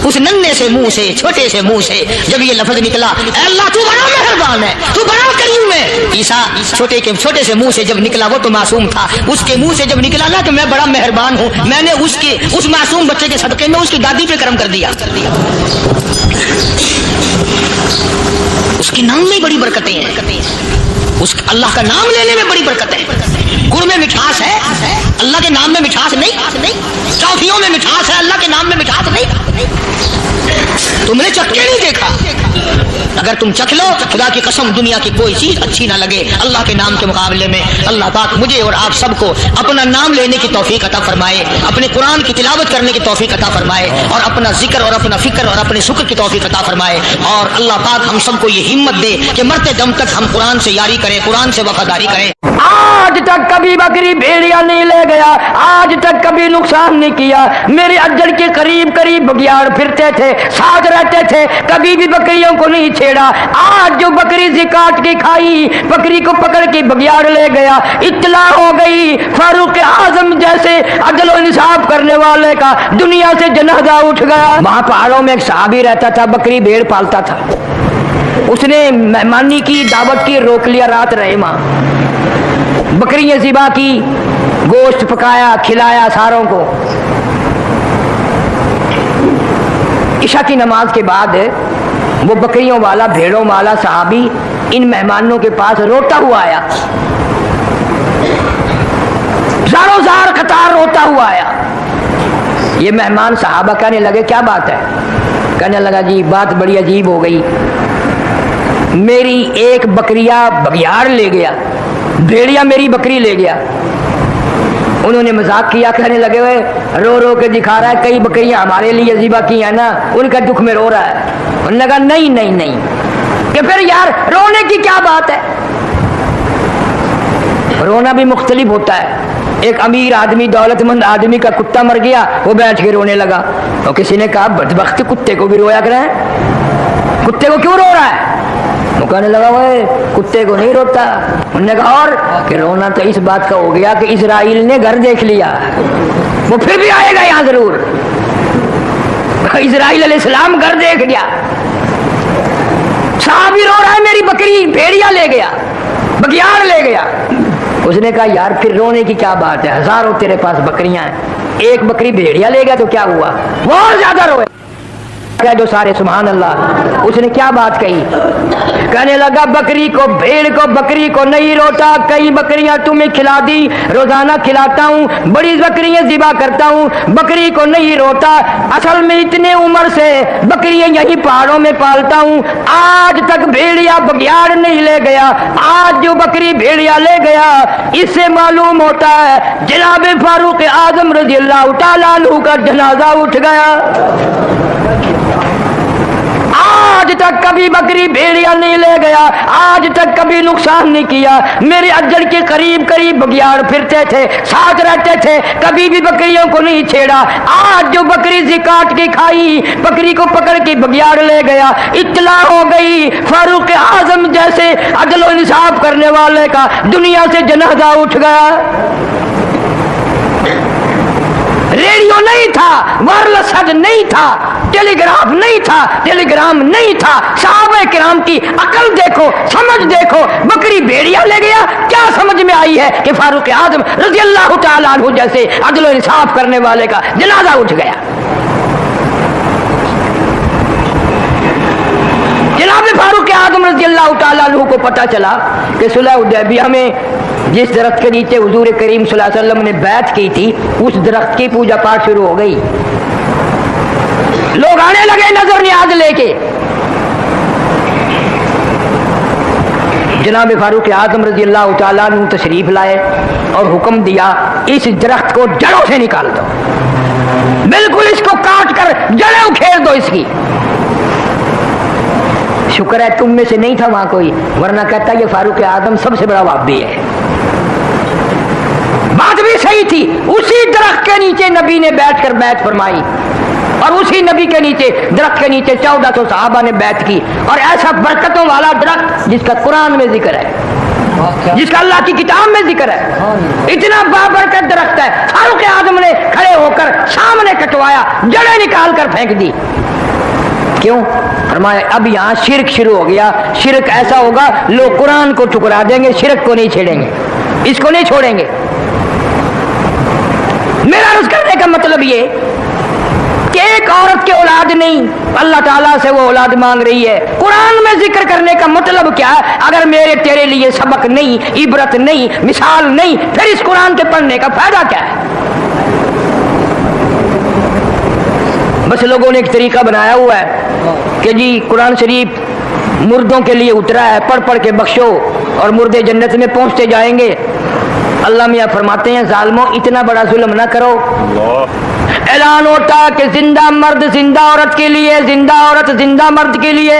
اس ننھے سے منہ سے، چھوٹے سے منہ سے جب یہ لفظ نکلا اے اللہ تو بڑا مہربان ہے، تو بڑا کریم ہے. عیسیٰ چھوٹے سے منہ سے جب نکلا، وہ تو معصوم تھا، اس کے منہ سے جب نکلا نا تو میں بڑا مہربان ہوں، میں نے اس معصوم بچے کے صدقے میں اس کی دادی پہ کرم کر دیا. اس کے نام میں بڑی برکتیں ہیں، اس اللہ کا نام لینے میں بڑی برکت ہے. گڑ میں مٹھاس ہے، اللہ کے نام میں مٹھاس نہیں. ٹافیوں میں مٹھاس ہے، اللہ کے نام میں مٹھاس نہیں. تم نے چکھ کے نہیں دیکھا، اگر تم چکھ لو خدا کی قسم دنیا کی کوئی چیز اچھی نہ لگے اللہ کے نام کے مقابلے میں. اللہ پاک مجھے اور آپ سب کو اپنا نام لینے کی توفیق عطا فرمائے، اپنے قرآن کی تلاوت کرنے کی توفیق عطا فرمائے، اور اپنا ذکر اور اپنا فکر اور اپنے شکر کی توفیق عطا فرمائے. اور اللہ پاک ہم سب کو یہ ہمت دے کہ مرتے دم تک ہم قرآن سے یاری کریں، قرآن سے وفاداری کریں. آج تک کبھی بکری بھیڑیا نہیں لے گیا, آج تک کبھی نقصان نہیں کیا. میرے اجڑ کے قریب قریب بگیاڑ پھرتے تھے, ساتھ رہتے تھے, کبھی بھی بکریوں کو نہیں چھیڑا. آج جو بکری سے کاٹ کے کھائی, بکری کو پکڑ کے بگیاڑ لے گیا. اطلاع ہو گئی فاروق اعظم جیسے عدل و انصاف کرنے والے کا دنیا سے جنازہ اٹھ گیا. وہاں پہاڑوں میں ایک صحابی رہتا تھا, بکری بھیڑ پالتا تھا. اس نے مہمانی کی دعوت کی, روک لیا, رات رہے وہاں, بکریاں ذبح کی, گوشت پکایا, کھلایا ساروں کو. عشاء کی نماز کے بعد وہ بکریوں والا, بھیڑوں والا صحابی ان مہمانوں کے پاس روتا ہوا آیا, زاروں زار قطار روتا ہوا آیا. یہ مہمان صحابہ کہنے لگے کیا بات ہے؟ کہنے لگا جی بات بڑی عجیب ہو گئی, میری ایک بکریا بگیاڑ لے گیا, بھیڑیا میری بکری لے گیا. انہوں نے مذاق کیا, کہنے لگے ہوئے رو رو کے دکھا رہا ہے کئی بکریاں ہمارے لیے ذبح کی ہیں نا, ان کا دکھ میں رو رہا ہے. انہوں نے کہا نہیں نہیں نہیں, کہ پھر یار رونے کی کیا بات ہے؟ رونا بھی مختلف ہوتا ہے. ایک امیر آدمی, دولت مند آدمی کا کتا مر گیا, وہ بیٹھ کے رونے لگا. تو کسی نے کہا بدبخت کتے کو بھی رویا کریں, کتے کو کیوں رو رہا ہے؟ وہ کہنے لگا وہ کتے کو نہیں روتا. انہوں نے کہا اور کہ رونا تو اس بات کا ہو گیا کہ اسرائیل نے گھر دیکھ لیا, وہ پھر بھی آئے گا یہاں ضرور. اسرائیل علیہ السلام گھر دیکھ گیا. صحابی رو رہا ہے میری بکری بھیڑیا لے گیا, بگیاڑ لے گیا. اس نے کہا یار پھر رونے کی کیا بات ہے, ہزاروں تیرے پاس بکریاں ہیں, ایک بکری بھیڑیا لے گیا تو کیا ہوا؟ بہت زیادہ روئے. کہہ دو سارے سبحان اللہ. اس نے کیا بات کہی؟ کہنے لگا بکری کو, بھیڑ کو, بکری کو نہیں روتا, کئی بکریاں تمہیں کھلا دی, روزانہ کھلاتا ہوں, بڑی بکریاں ذبح کرتا ہوں, بکری کو نہیں روتا. اصل میں اتنے عمر سے بکریاں یہی پہاڑوں میں پالتا ہوں, آج تک بھیڑیا بگیاڑ نہیں لے گیا. آج جو بکری بھیڑیا لے گیا, اس سے معلوم ہوتا ہے جناب فاروق اعظم رضی اللہ تعالیٰ عنہ کا جنازہ اٹھ گیا. آج تک کبھی بکری بھیڑیا نہیں لے گیا, آج تک کبھی نقصان نہیں کیا. میرے اجڑ کے قریب قریب بگیاڑ پھرتے تھے, ساتھ رہتے تھے, کبھی بھی بکریوں کو نہیں چھیڑا. آج جو بکری سے کاٹ کے کھائی, بکری کو پکڑ کے بگیاڑ لے گیا. اطلاع ہو گئی فاروق اعظم جیسے عدل و انصاف کرنے والے کا دنیا سے جنازہ اٹھ گیا. ریڈیو نہیں تھا, وائرلیس ہیڈ نہیں تھا, ٹیلی گراف نہیں تھا, ٹیلی گرام نہیں تھا. صحابہ کرام کی عقل دیکھو, سمجھ دیکھو. بکری بھیڑیا لے گیا, کیا سمجھ میں آئی ہے کہ فاروق اعظم رضی اللہ تعالیٰ عنہ جیسے عدل و انصاف کرنے والے کا جنازہ اٹھ گیا. جناب فاروق اعظم رضی اللہ تعالیٰ عنہ کو پتہ چلا کہ صلح حدیبیہ میں جس درخت کے نیچے حضور کریم صلی اللہ علیہ وسلم نے بیعت کی تھی, اس درخت کی پوجا پاٹ شروع ہو گئی. لوگ آنے لگے نظر نیاز لے کے. جناب فاروق اعظم رضی اللہ تعالیٰ عنہ تشریف لائے اور حکم دیا اس درخت کو جڑوں سے نکال دو, بالکل اس کو کاٹ کر جڑیں اکھیڑ دو اس کی. شکر ہے تم میں سے نہیں تھا وہاں کوئی, ورنہ کہتا یہ فاروق اعظم سب سے بڑا وہابی ہے. بات بھی صحیح تھی. اسی درخت کے نیچے نبی نے بیٹھ کر بیعت فرمائی, اور اسی نبی کے نیچے, درخت کے نیچے 1400 صحابہ نے بیعت کی. اور ایسا برکتوں والا درخت جس کا قرآن میں ذکر ہے, جس کا اللہ کی کتاب میں ذکر ہے, اتنا بابرکت درخت ہے. فاروق اعظم نے کھڑے ہو کر سامنے کٹوایا, جڑیں نکال کر پھینک دی. کیوں؟ فرمایا اب یہاں شرک شروع ہو گیا. شرک ایسا ہوگا لوگ قرآن کو ٹھکرا دیں گے, شرک کو نہیں چھیڑیں گے, اس کو نہیں چھوڑیں گے. میرا عرض کرنے کا مطلب یہ کہ ایک عورت کی اولاد نہیں, اللہ تعالیٰ سے وہ اولاد مانگ رہی ہے. قرآن میں ذکر کرنے کا مطلب کیا ہے؟ اگر میرے تیرے لیے سبق نہیں, عبرت نہیں, مثال نہیں, پھر اس قرآن کے پڑھنے کا فائدہ کیا ہے؟ بس لوگوں نے ایک طریقہ بنایا ہوا ہے کہ جی قرآن شریف مردوں کے لیے اترا ہے, پڑھ پڑھ کے بخشو اور مردے جنت میں پہنچتے جائیں گے. اللہ میاں فرماتے ہیں ظالموں اتنا بڑا ظلم نہ کرو. اعلان ہوتا ہے کہ زندہ مرد زندہ عورت کے لیے, زندہ عورت زندہ مرد کے لیے.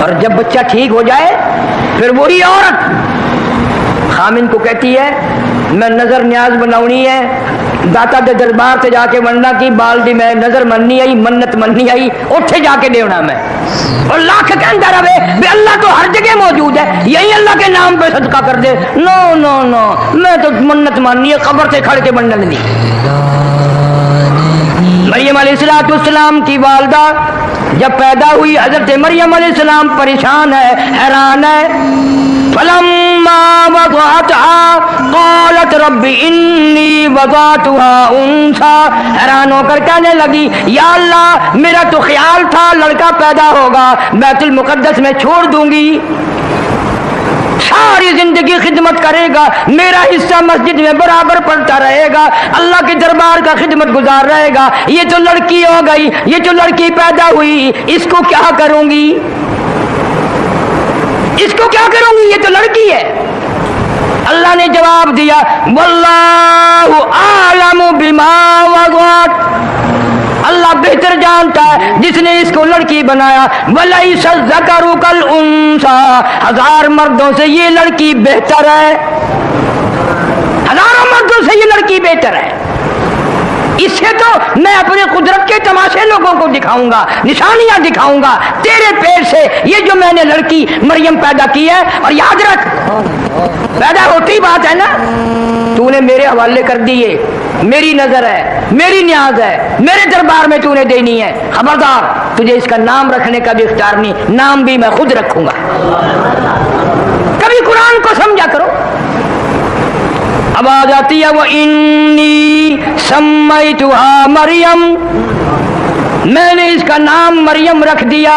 اور جب بچہ ٹھیک ہو جائے پھر وہی عورت خامن کو کہتی ہے میں نظر نیاز بناونی ہے، داتا دے دربار سے جا کے مننا کی بال دی میں نظر مننی آئی، منت مننی آئی، اٹھے جا کے دیونا میں، اور لاکھ کہندا رہے بھی اللہ تو ہر جگہ موجود ہے، یہی اللہ کے نام پہ صدقہ کر دے، نو نو نو میں تو منت ماننی ہے قبر سے کھڑ کے بننے دی۔ مریم علیہ السلام کی والدہ جب پیدا ہوئی، حضرت مریم علیہ السلام پریشان ہے، حیران ہے۔ فلما وضعتها قالت رب انی وضعتها انثى، حیران ہو کر کہنے لگی یا اللہ میرا تو خیال تھا لڑکا پیدا ہوگا، بیت المقدس میں چھوڑ دوں گی، ساری زندگی خدمت کرے گا، میرا حصہ مسجد میں برابر پڑتا رہے گا، اللہ کے دربار کا خدمت گزار رہے گا، یہ تو لڑکی ہو گئی، یہ تو لڑکی پیدا ہوئی، اس کو کیا کروں گی، اس کو کیا کروں گی، یہ تو لڑکی ہے۔ اللہ نے جواب دیا واللہ اعلم بما وضعت، اللہ بہتر جانتا ہے جس نے اس کو لڑکی بنایا، وَلَيْسَ الذَّكَرُ كَالْأُنثَىٰ، ہزار مردوں سے یہ لڑکی بہتر ہے، ہزاروں مردوں سے یہ لڑکی بہتر ہے، اس سے تو میں اپنے قدرت کے تماشے لوگوں کو دکھاؤں گا، نشانیاں دکھاؤں گا، تیرے پیٹ سے یہ جو میں نے لڑکی مریم پیدا کی ہے، اور یاد رکھ پیدا ہوتی بات ہے نا، تو نے میرے حوالے کر دیے، میری نظر ہے، میری نیاز ہے، میرے دربار میں تو نے دینی ہے، خبردار تجھے اس کا نام رکھنے کا بھی اختیار نہیں، نام بھی میں خود رکھوں گا۔ کبھی قرآن کو سمجھا کرو۔ اب آ جاتی ہے وَإِنِّي سَمَّيْتُهَا مریم، میں نے اس کا نام مریم رکھ دیا،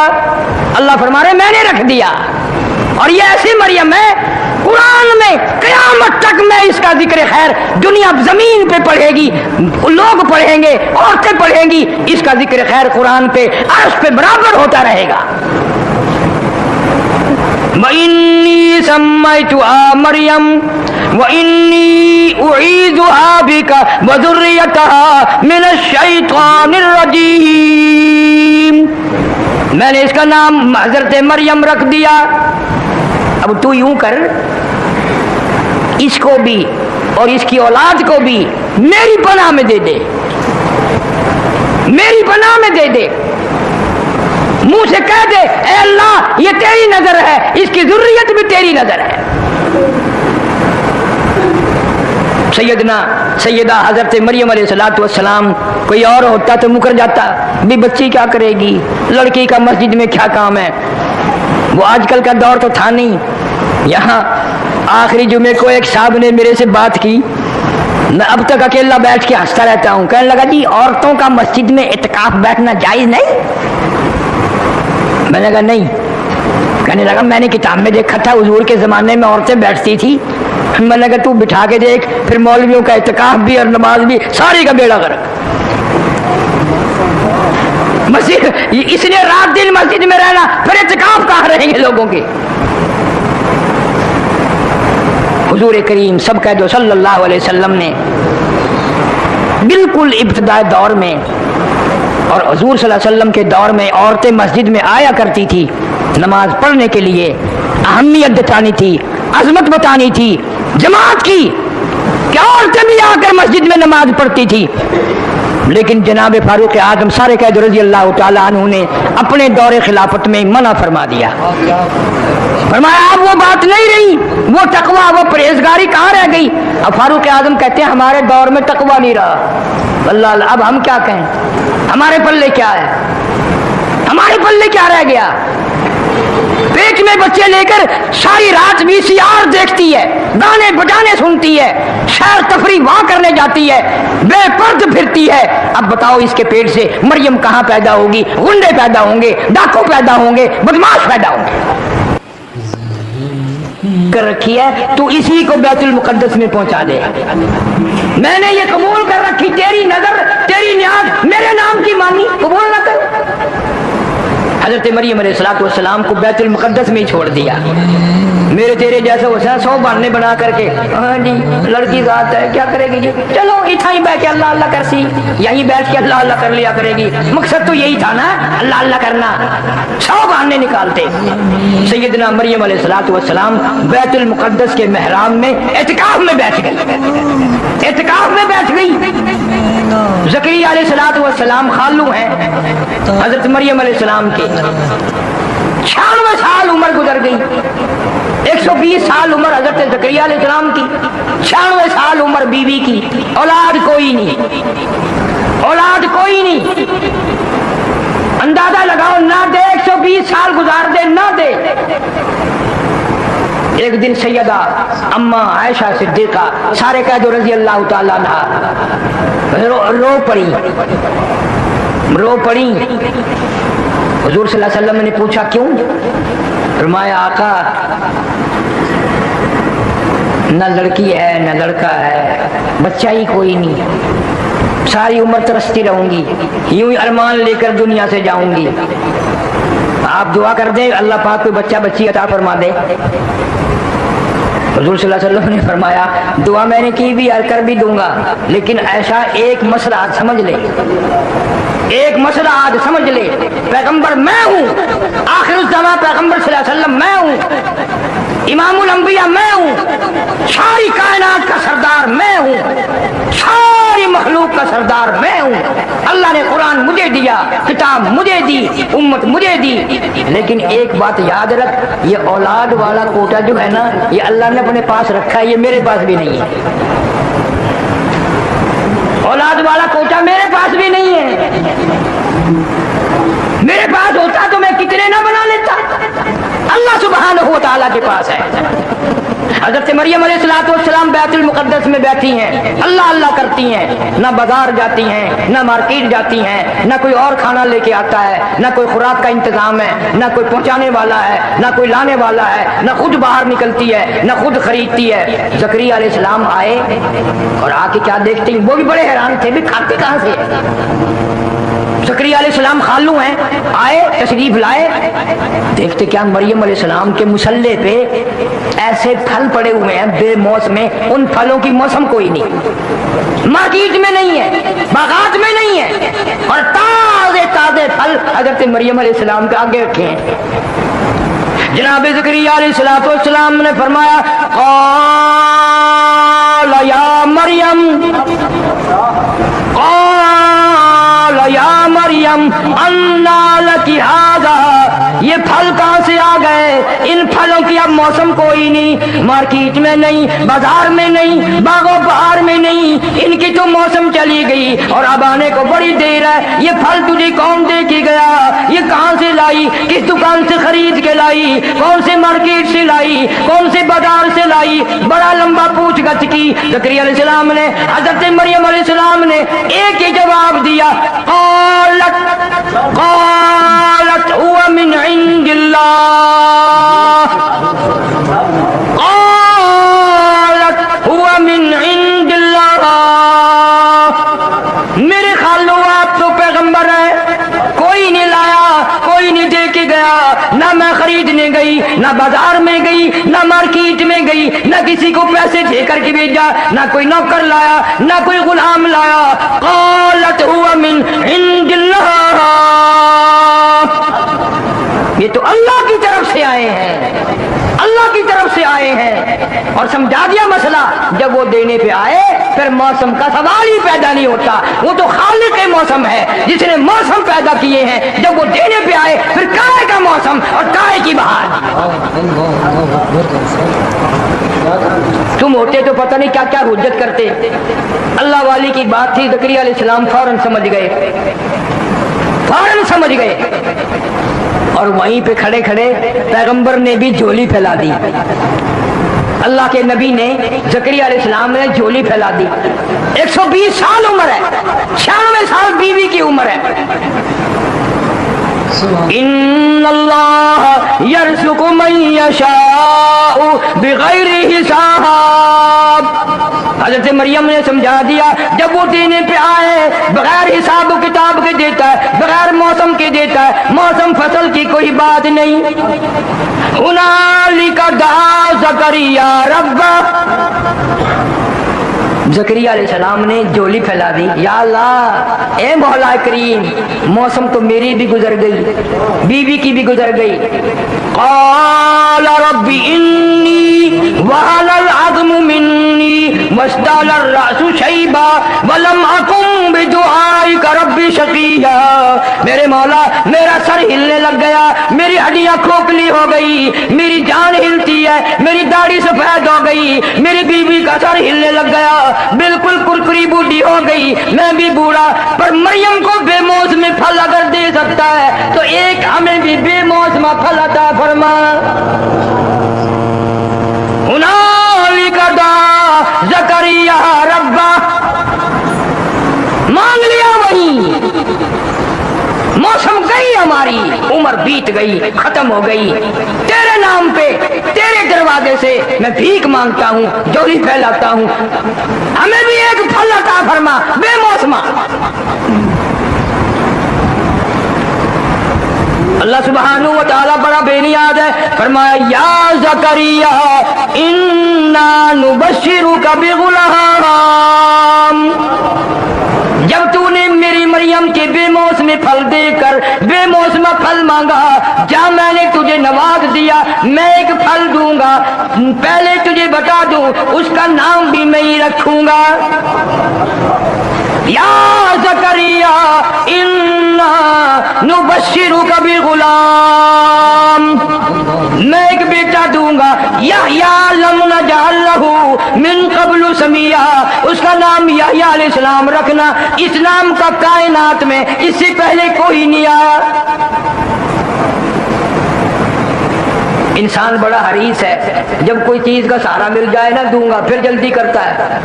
اللہ فرما رہے میں نے رکھ دیا، اور یہ ایسی مریم ہے قرآن میں قیامت تک میں اس کا ذکر خیر دنیا زمین پہ پڑھے گی، لوگ پڑھیں گے، عورتیں پڑھیں گی، اس کا ذکر خیر قرآن پہ عرش پہ برابر ہوتا رہے گا۔ وَإِنِّي سَمَّيْتُهَا مَرْيَمَ وَإِنِّي أُعِيذُهَا بِكَ وَذُرِّيَّتَهَا مِنَ الشَّيْطَانِ الرَّجِيمِ، میں نے اس کا نام حضرت مریم رکھ دیا۔ اب تو یوں کر اس کو بھی اور اس کی اولاد کو بھی میری پناہ میں دے دے، میری پناہ میں دے دے، منہ سے کہہ دے اے اللہ یہ تیری نظر ہے، اس کی ذریت بھی تیری نظر ہے۔ سیدہ حضرت مریم علیہ السلام کوئی اور ہوتا تو مکر جاتا، بھی بچی کیا کرے گی، لڑکی کا مسجد میں کیا کام ہے، وہ آج کل کا دور تو تھا نہیں۔ یہاں آخری جمعے کو ایک صاحب نے میرے سے بات کی، میں اب تک اکیلا بیٹھ کے ہنستا رہتا ہوں، کہنے لگا جی عورتوں کا مسجد میں اعتکاف بیٹھنا جائز نہیں؟ میں نے کہا نہیں۔ کہنے لگا میں نے کتاب میں دیکھا تھا حضور کے زمانے میں عورتیں بیٹھتی تھی، میں نے کہا تو بٹھا کے دیکھ، پھر مولویوں کا اعتکاف بھی اور نماز بھی ساری کا بیڑا غرق۔ مسجد اس نے رات دن مسجد میں رہنا، پھر اعتکاف کہاں رہیں گے لوگوں کے۔ حضور کریم سب کہہ دو صلی اللہ علیہ وسلم نے بالکل ابتدائی دور میں اور حضور صلی اللہ علیہ وسلم کے دور میں عورتیں مسجد میں آیا کرتی تھی نماز پڑھنے کے لیے، اہمیت بتانی تھی، عظمت بتانی تھی جماعت کی کہ عورتیں بھی آ کر مسجد میں نماز پڑھتی تھی۔ لیکن جناب فاروق اعظم سارے قید رضی اللہ تعالیٰ عنہ نے اپنے دور خلافت میں منع فرما دیا، فرمایا اب وہ بات نہیں رہی، وہ تقویٰ وہ پرہیزگاری کہاں رہ گئی۔ اب فاروق اعظم کہتے ہیں ہمارے دور میں تقویٰ نہیں رہا، اللہ اب ہم کیا کہیں، ہمارے پلے کیا ہے، ہمارے پلے کیا رہ گیا۔ پیٹ میں بچے لے کر ساری رات VCR دیکھتی ہے، گانے بجانے سنتی ہے، سیر تفریح وہاں کرنے جاتی ہے، بے پرد پھرتی ہے۔ اب بتاؤ اس کے پیٹ سے مریم کہاں پیدا ہوگی، غنڈے پیدا ہوں گے، ڈاکو پیدا ہوں گے، بدماش پیدا ہوں گے۔ کر رکھی ہے تو اسی کو بیت المقدس میں پہنچا دے، میں نے یہ قبول کر رکھی، تیری نظر تیری نیاز میرے نام کی مانی، قبول نہ کر۔ حضرت مریم علیہ السلام کو بیت المقدس میں ہی چھوڑ دیا۔ میرے تیرے جیسے ہو سکتا 100 بہانے بنا کر کے ہاں جی لڑکی ذات ہے کیا کرے گی جی چلو اتنا ہی بیٹھ کے اللہ اللہ کر سی یہیں بیٹھ کے اللہ اللہ کر لیا کرے گی مقصد تو یہی تھا نا اللہ اللہ کرنا 100 بہانے نکالتے سیدنا مریم علیہ السلام بیت المقدس کے محراب میں اعتکاف میں بیٹھ گئی اعتکاف میں بیٹھ گئی زکریا علیہ السلام خالو ہیں حضرت مریم علیہ السلام کے 96 سال عمر گزر گئی 120 سال عمر حضرت زکریا علیہ السلام کی 96 سال عمر بیوی کی اولاد کوئی نہیں اولاد کوئی نہیں اندازہ لگاؤ نہ دے 120 سال گزار دے نہ دے ایک دن سیدہ اما عائشہ صدیقہ سارے کہہ دو رضی اللہ تعالیٰ عنہا رو پڑی حضور صلی اللہ علیہ وسلم نے پوچھا کیوں فرمایا آقا نہ لڑکی ہے نہ لڑکا ہے بچہ ہی کوئی نہیں ساری عمر ترستی رہوں گی یوں ہی ارمان لے کر دنیا سے جاؤں گی آپ دعا کر دیں اللہ پاک کوئی بچہ بچی عطا فرما دے حضور صلی اللہ علیہ وسلم نے فرمایا دعا میں نے کی بھی کر بھی دوں گا لیکن ایسا ایک مسئلہ آج سمجھ لے ایک مسئلہ آج سمجھ لے پیغمبر میں ہوں آخر الزمان پیغمبر صلی اللہ علیہ وسلم میں ہوں امام الانبیاء میں ہوں ساری کائنات کا سردار میں ہوں ساری مخلوق کا سردار میں ہوں اللہ نے قرآن مجھے دیا کتاب مجھے دی امت مجھے دی لیکن ایک بات یاد رکھ یہ اولاد والا کوٹا جو ہے نا یہ اللہ نے اپنے پاس رکھا ہے یہ میرے پاس بھی نہیں ہے اولاد والا کوٹا میرے پاس بھی نہیں ہے میرے پاس ہوتا تو میں کتنے نہ بنا لیتا اللہ سبحانہ و تعالیٰ کے پاس ہے حضرت مریم علیہ السلام بیت المقدس میں بیٹھی ہیں اللہ اللہ کرتی ہیں نہ بازار جاتی ہیں نہ مارکیٹ جاتی ہیں نہ کوئی اور کھانا لے کے آتا ہے نہ کوئی خوراک کا انتظام ہے نہ کوئی پہنچانے والا ہے نہ کوئی لانے والا ہے نہ خود باہر نکلتی ہے نہ خود خریدتی ہے زکریا علیہ السلام آئے اور آ کے کیا دیکھتے ہیں وہ بھی بڑے حیران تھے بھی کھاتے کہاں سے زکریا علیہ السلام خالو ہیں آئے تشریف لائے دیکھتے کیا مریم علیہ السلام کے مصلے پہ ایسے پھل پڑے ہوئے ہیں بے موسم میں ان پھلوں کی موسم کوئی نہیں مارکیٹ میں نہیں ہے باغات میں نہیں ہے اور تازے تازے پھل حضرت مریم علیہ السلام کے آگے رکھے ہیں جناب زکریا علیہ السلام نے فرمایا قال یا مریم یا مریم انا لکی ھذا یہ پھل کہاں سے آ گئے ان پھلوں کی اب موسم کوئی نہیں مارکیٹ میں نہیں بازار میں نہیں باغ و بہار میں نہیں ان کی تو موسم چلی گئی اور اب آنے کو بڑی دیر ہے یہ پھل تجھے کون دے کے گیا یہ کہاں سے لائی کس دکان سے خرید کے لائی کون سے مارکیٹ سے لائی کون سے بازار سے لائی بڑا لمبا پوچھ گچھ کی زکریا علیہ السلام نے حضرت مریم علیہ السلام نے ایک ہی جواب دیا قالت هو من عند الله قالت هو من عند الله میرے خالو آپ تو پیغمبر ہیں کوئی نہیں لایا کوئی نہیں دے کے گیا نہ میں خریدنے گئی نہ بازار میں گئی نہ مارکیٹ میں گئی نہ کسی کو پیسے دے کر کے بھیجا نہ کوئی نوکر لایا نہ کوئی غلام لایا قالت هو من عند اللہ یہ تو اللہ کی طرف سے آئے ہیں اللہ کی طرف سے آئے ہیں اور سمجھا دیا مسئلہ جب وہ دینے پہ آئے پھر موسم کا سوال ہی پیدا نہیں ہوتا وہ تو خالق موسم ہے جس نے موسم پیدا کیے ہیں جب وہ دینے پہ آئے پھر کائے کا موسم اور کائے کی بہار تم ہوتے تو پتہ نہیں کیا کیا حجت کرتے اللہ والی کی بات تھی زکریا علیہ السلام فوراً سمجھ گئے اور وہیں پہ کھڑے کھڑے پیغمبر نے بھی جھولی پھیلا دی اللہ کے نبی نے زکریا علیہ السلام نے جھولی پھیلا دی 120 سال عمر ہے 96 سال بیوی کی عمر ہے ان اللہ یرزق من یشاء بغیر حساب حضرت مریم نے سمجھا دیا جب وہ دینے پہ آئے بغیر حساب و کتاب کے دیتا ہے بغیر موسم کے دیتا ہے موسم فصل کی کوئی بات نہیں ہنالک دعا زکریا ربا، زکریا علیہ السلام نے جولی پھیلا دی، یا اللہ اے مولا کریم، موسم تو میری بھی گزر گئی، بیوی کی بھی گزر گئی۔ قال رب انی وہن العظم منی واشتعل الرأس شیبا ولم اکن بدعائک رب شقیا، میرے مولا میرا سر ہلنے لگ گیا، میری ہڈیاں کھوکھلی ہو گئی، میری جان ہلتی ہے، میری داڑھی سفید ہو گئی، میری بیوی کا سر ہلنے لگ گیا، بالکل کرکری بوڑھی ہو گئی، میں بھی بوڑھا، پر مریم کو بے موسم پھل اگر دے سکتا ہے تو ایک ہمیں بھی بے موسم پھل عطا فرما۔ ہنالک دعا زکریا ربا، مانگ لیا وہیں، موسم گئی، ہماری عمر بیت گئی، ختم ہو گئی، تیرے نام پہ تیرے دروازے سے میں بھیک مانگتا ہوں، جولی پھیلاتا ہوں، ہمیں بھی ایک پھل عطا فرما بے موسمہ۔ اللہ سبحانہ و تعالیٰ بڑا بے نیاز ہے، فرمایا یا زکریا انا نبشرک بغلام، جب تو نے میری مریم کے بے موسم پھل دے کر بے موسم پھل مانگا، جا میں نے تجھے نواز دیا، میں ایک پھل دوں گا، پہلے تجھے بتا دوں اس کا نام بھی میں ہی رکھوں گا۔ یا زکریا انا نبشرک بغلام، میں ایک بیٹا دوں گا، یحییٰ لم نجعل لہ من قبل سمیہ، اس کا نام یحییٰ علیہ السلام رکھنا، اس نام کا کائنات میں اس سے پہلے کوئی نہیں آیا۔ انسان بڑا حریص ہے، جب کوئی چیز کا سہارا مل جائے نا دوں گا، پھر جلدی کرتا ہے،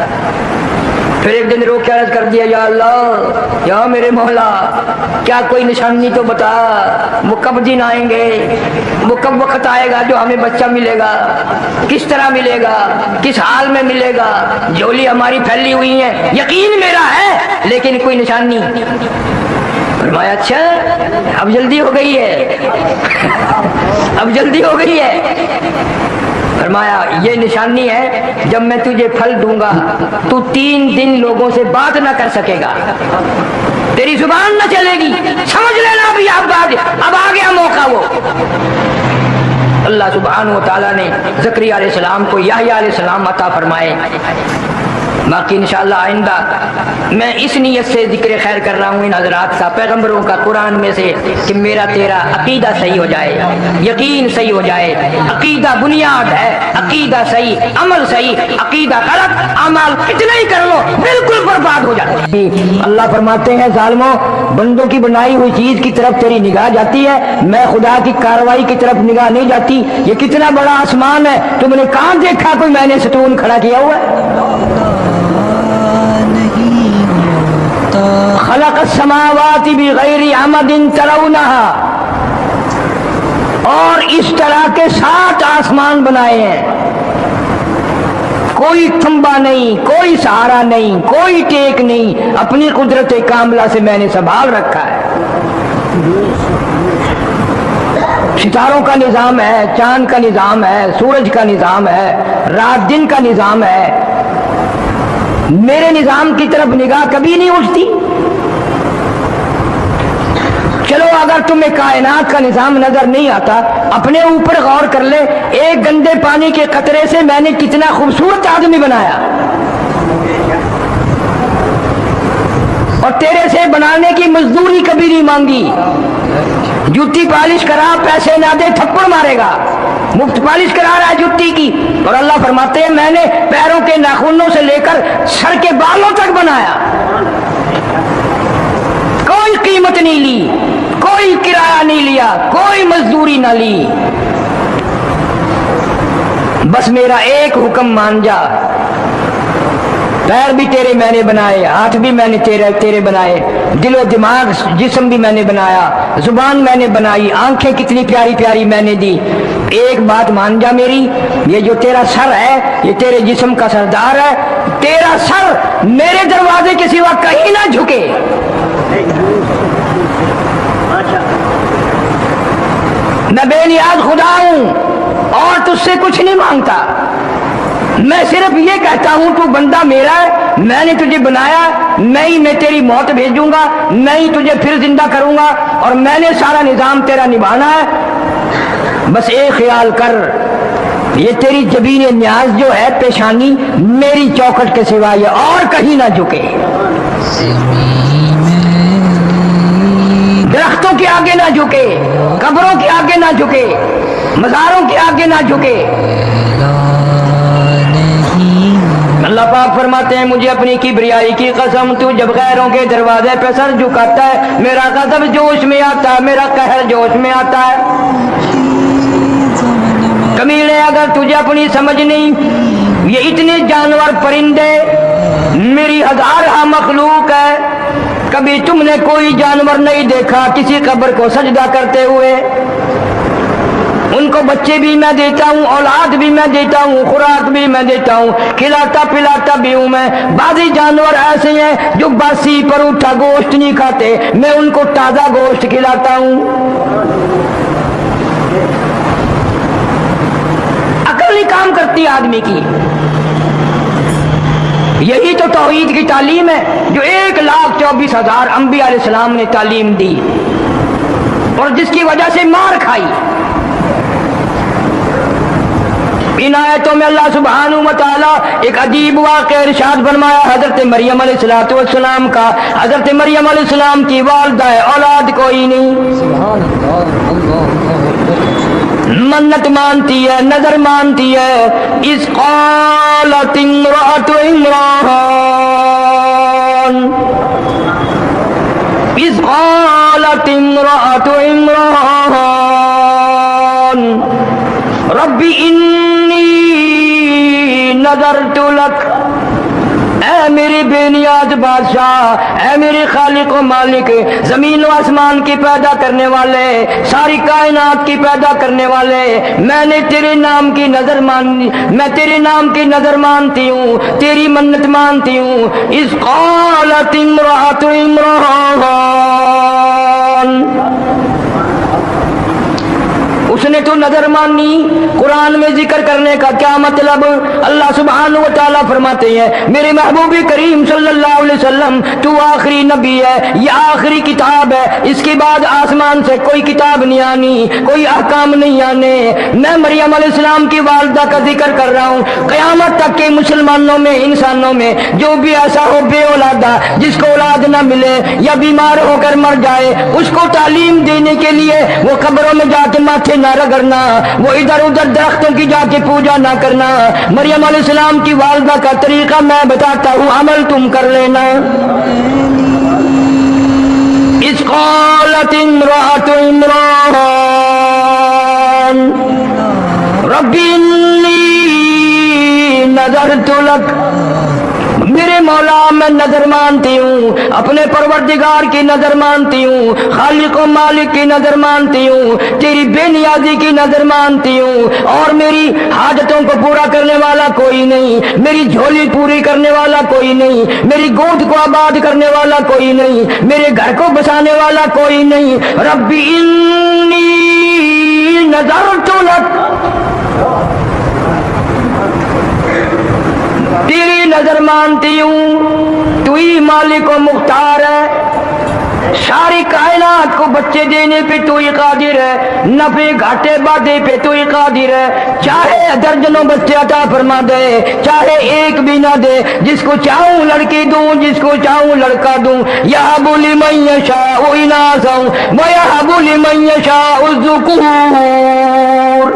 پھر ایک دن رو کے عرض کر دیا یا اللہ یا میرے مولا کیا کوئی نشانی تو بتا، وہ کب دن آئیں گے، وہ کب وقت آئے گا جو ہمیں بچہ ملے گا، کس طرح ملے گا، کس حال میں ملے گا، جولی ہماری پھیلی ہوئی ہے، یقین میرا ہے لیکن کوئی نشانی۔ فرمایا اچھا اب جلدی ہو گئی ہے، اب جلدی ہو گئی ہے۔ فرمایا یہ نشانی ہے جب میں تجھے پھل دوں گا تو 3 دن لوگوں سے بات نہ کر سکے گا، تیری زبان نہ چلے گی، سمجھ لینا بھی اب آ گیا موقع۔ وہ اللہ سبحانہ و تعالیٰ نے زکریا علیہ السلام کو یحییٰ علیہ السلام عطا فرمائے۔ باقی انشاءاللہ آئندہ میں اس نیت سے ذکر خیر کر رہا ہوں ان حضرات کا، پیغمبروں کا، قرآن میں سے، کہ میرا تیرا عقیدہ صحیح ہو جائے، یقین صحیح ہو جائے۔ عقیدہ بنیاد ہے، عقیدہ صحیح، عمل صحیح، عقیدہ غلط، اعمال کتنے ہی کر لو بالکل برباد ہو جاتے ہیں۔ اللہ فرماتے ہیں ظالموں بندوں کی بنائی ہوئی چیز کی طرف تیری نگاہ جاتی ہے، میں خدا کی کارروائی کی طرف نگاہ نہیں جاتی۔ یہ کتنا بڑا آسمان ہے، تم نے کہاں دیکھا کوئی میں نے ستون کھڑا کیا ہوا ہے؟ خلق السماوات بغیر عمد ترونها، اور اس طرح کے 7 آسمان بنائے ہیں، کوئی تھمبا نہیں، کوئی سہارا نہیں، کوئی ٹیک نہیں، اپنی قدرت کاملہ سے میں نے سنبھال رکھا ہے۔ ستاروں کا نظام ہے، چاند کا نظام ہے، سورج کا نظام ہے، رات دن کا نظام ہے، میرے نظام کی طرف نگاہ کبھی نہیں اٹھتی۔ چلو اگر تمہیں کائنات کا نظام نظر نہیں آتا، اپنے اوپر غور کر لے، ایک گندے پانی کے قطرے سے میں نے کتنا خوبصورت آدمی بنایا، اور تیرے سے بنانے کی مزدوری کبھی نہیں مانگی، جوتی پالش کرا پیسے نہ دے تھپڑ مارے گا، مفت پالش کرا رہا ہے جوتی کی۔ اور اللہ فرماتے ہیں میں نے پیروں کے ناخنوں سے لے کر سر کے بالوں تک بنایا، کوئی قیمت نہیں لی، کوئی کرایہ نہیں لیا، کوئی مزدوری نہ لی، بس میرا ایک حکم مان جا۔ پیر بھی تیرے میں نے بنائے، ہاتھ بھی میں نے تیرے بنائے، دل و دماغ جسم بھی میں نے بنایا، زبان میں نے بنائی، آنکھیں کتنی پیاری پیاری میں نے دی، ایک بات مان جا میری، یہ جو تیرا سر ہے یہ تیرے جسم کا سردار ہے، تیرا سر میرے دروازے کے سوا کہیں نہ جھکے۔ میں بے نیاز خدا ہوں اور تجھ سے کچھ نہیں مانگتا، میں صرف یہ کہتا ہوں تو بندہ میرا ہے، میں نے تجھے بنایا، میں تیری موت بھیجوں گا، میں ہی تجھے پھر زندہ کروں گا، اور میں نے سارا نظام تیرا نبھانا ہے۔ بس ایک خیال کر، یہ تیری جبین نیاز جو ہے پیشانی میری چوکھٹ کے سوا یہ اور کہیں نہ جھکے، درختوں کے آگے نہ جھکے، قبروں کے آگے نہ جھکے، مزاروں کے آگے نہ جھکے۔ اللہ پاک فرماتے ہیں مجھے اپنی کبریائی کی قسم، تو جب غیروں کے دروازے پہ سر جھکاتا ہے میرا غضب جوش میں آتا ہے، میرا قہر جوش میں آتا ہے۔ کمینے اگر تجھے اپنی سمجھ نہیں، یہ اتنے جانور پرندے میری ہزارہ مخلوق ہے، کبھی تم نے کوئی جانور نہیں دیکھا کسی قبر کو سجدہ کرتے ہوئے؟ ان کو بچے بھی میں دیتا ہوں، اولاد بھی میں دیتا ہوں، خوراک بھی میں دیتا ہوں، کھلاتا پلاتا بھی ہوں میں۔ بعضی جانور ایسے ہیں جو باسی پروٹھا گوشت نہیں کھاتے، میں ان کو تازہ گوشت کھلاتا ہوں۔ عقل نہیں کام کرتی آدمی کی۔ یہی تو توحید کی تعلیم ہے جو 1,24,000 انبیاء علیہ السلام نے تعلیم دی اور جس کی وجہ سے مار کھائی۔ ان آیتوں میں اللہ سبحانہ و تعالی ایک عجیب واقعہ ارشاد فرمایا حضرت مریم علیہ السلام کا۔ حضرت مریم علیہ السلام کی والدہ ہے، اولاد کوئی نہیں، منت مانتی ہے، نظر مانتی ہے۔ اذ قالت امرأة عمران، اذ قالت امرأة عمران رب انی نذرت لک، اے میری بے نیاز بادشاہ، اے میرے خالق و مالک، زمین و آسمان کی پیدا کرنے والے، ساری کائنات کی پیدا کرنے والے، میں نے تیرے نام کی نظر مانی، میں تیرے نام کی نظر مانتی ہوں، تیری منت مانتی ہوں۔ اذ قالت امرأة عمران، اس نے تو نظر مانی۔ قرآن میں ذکر کرنے کا کیا مطلب؟ اللہ سبحانہ و تعالیٰ فرماتے ہیں میرے محبوب کریم صلی اللہ علیہ وسلم تو آخری نبی ہے، یہ آخری کتاب ہے، اس کے بعد آسمان سے کوئی کتاب نہیں آنی، کوئی احکام نہیں آنے۔ میں مریم علیہ السلام کی والدہ کا ذکر کر رہا ہوں۔ قیامت تک کے مسلمانوں میں، انسانوں میں جو بھی ایسا ہو بے اولادہ، جس کو اولاد نہ ملے یا بیمار ہو کر مر جائے، اس کو تعلیم دینے کے لیے وہ قبروں میں جا کے ماتھے نہ رگڑنا، وہ ادھر ادھر درختوں کی جا کے پوجا نہ کرنا۔ مریم علیہ السلام کی والدہ کا طریقہ میں بتاتا ہوں، عمل تم کر لینا۔ اذ قالت امرأة عمران رب انی نذرت لک، میرے مولا میں نظر مانتی ہوں، اپنے پروردگار کی نظر مانتی ہوں، خالق و مالک کی نظر مانتی ہوں، تیری بے نیازی کی نظر مانتی ہوں، اور میری حاجتوں کو پورا کرنے والا کوئی نہیں، میری جھولی پوری کرنے والا کوئی نہیں، میری گود کو آباد کرنے والا کوئی نہیں، میرے گھر کو بسانے والا کوئی نہیں۔ رب انی نذرت لک، تیری نظر مانتی ہوں، تو ہی مالک و مختار ہے، ساری کائنات کو بچے دینے پہ تو ہی قادر ہے، نفع گھاٹے بادے پہ تو ہی قادر ہے، چاہے درجنوں بچے عطا فرما دے، چاہے ایک بھی نہ دے، جس کو چاہوں لڑکی دوں، جس کو چاہوں لڑکا دوں۔ یہب لمن یشاء اناثا ویہب لمن یشاء الذکور،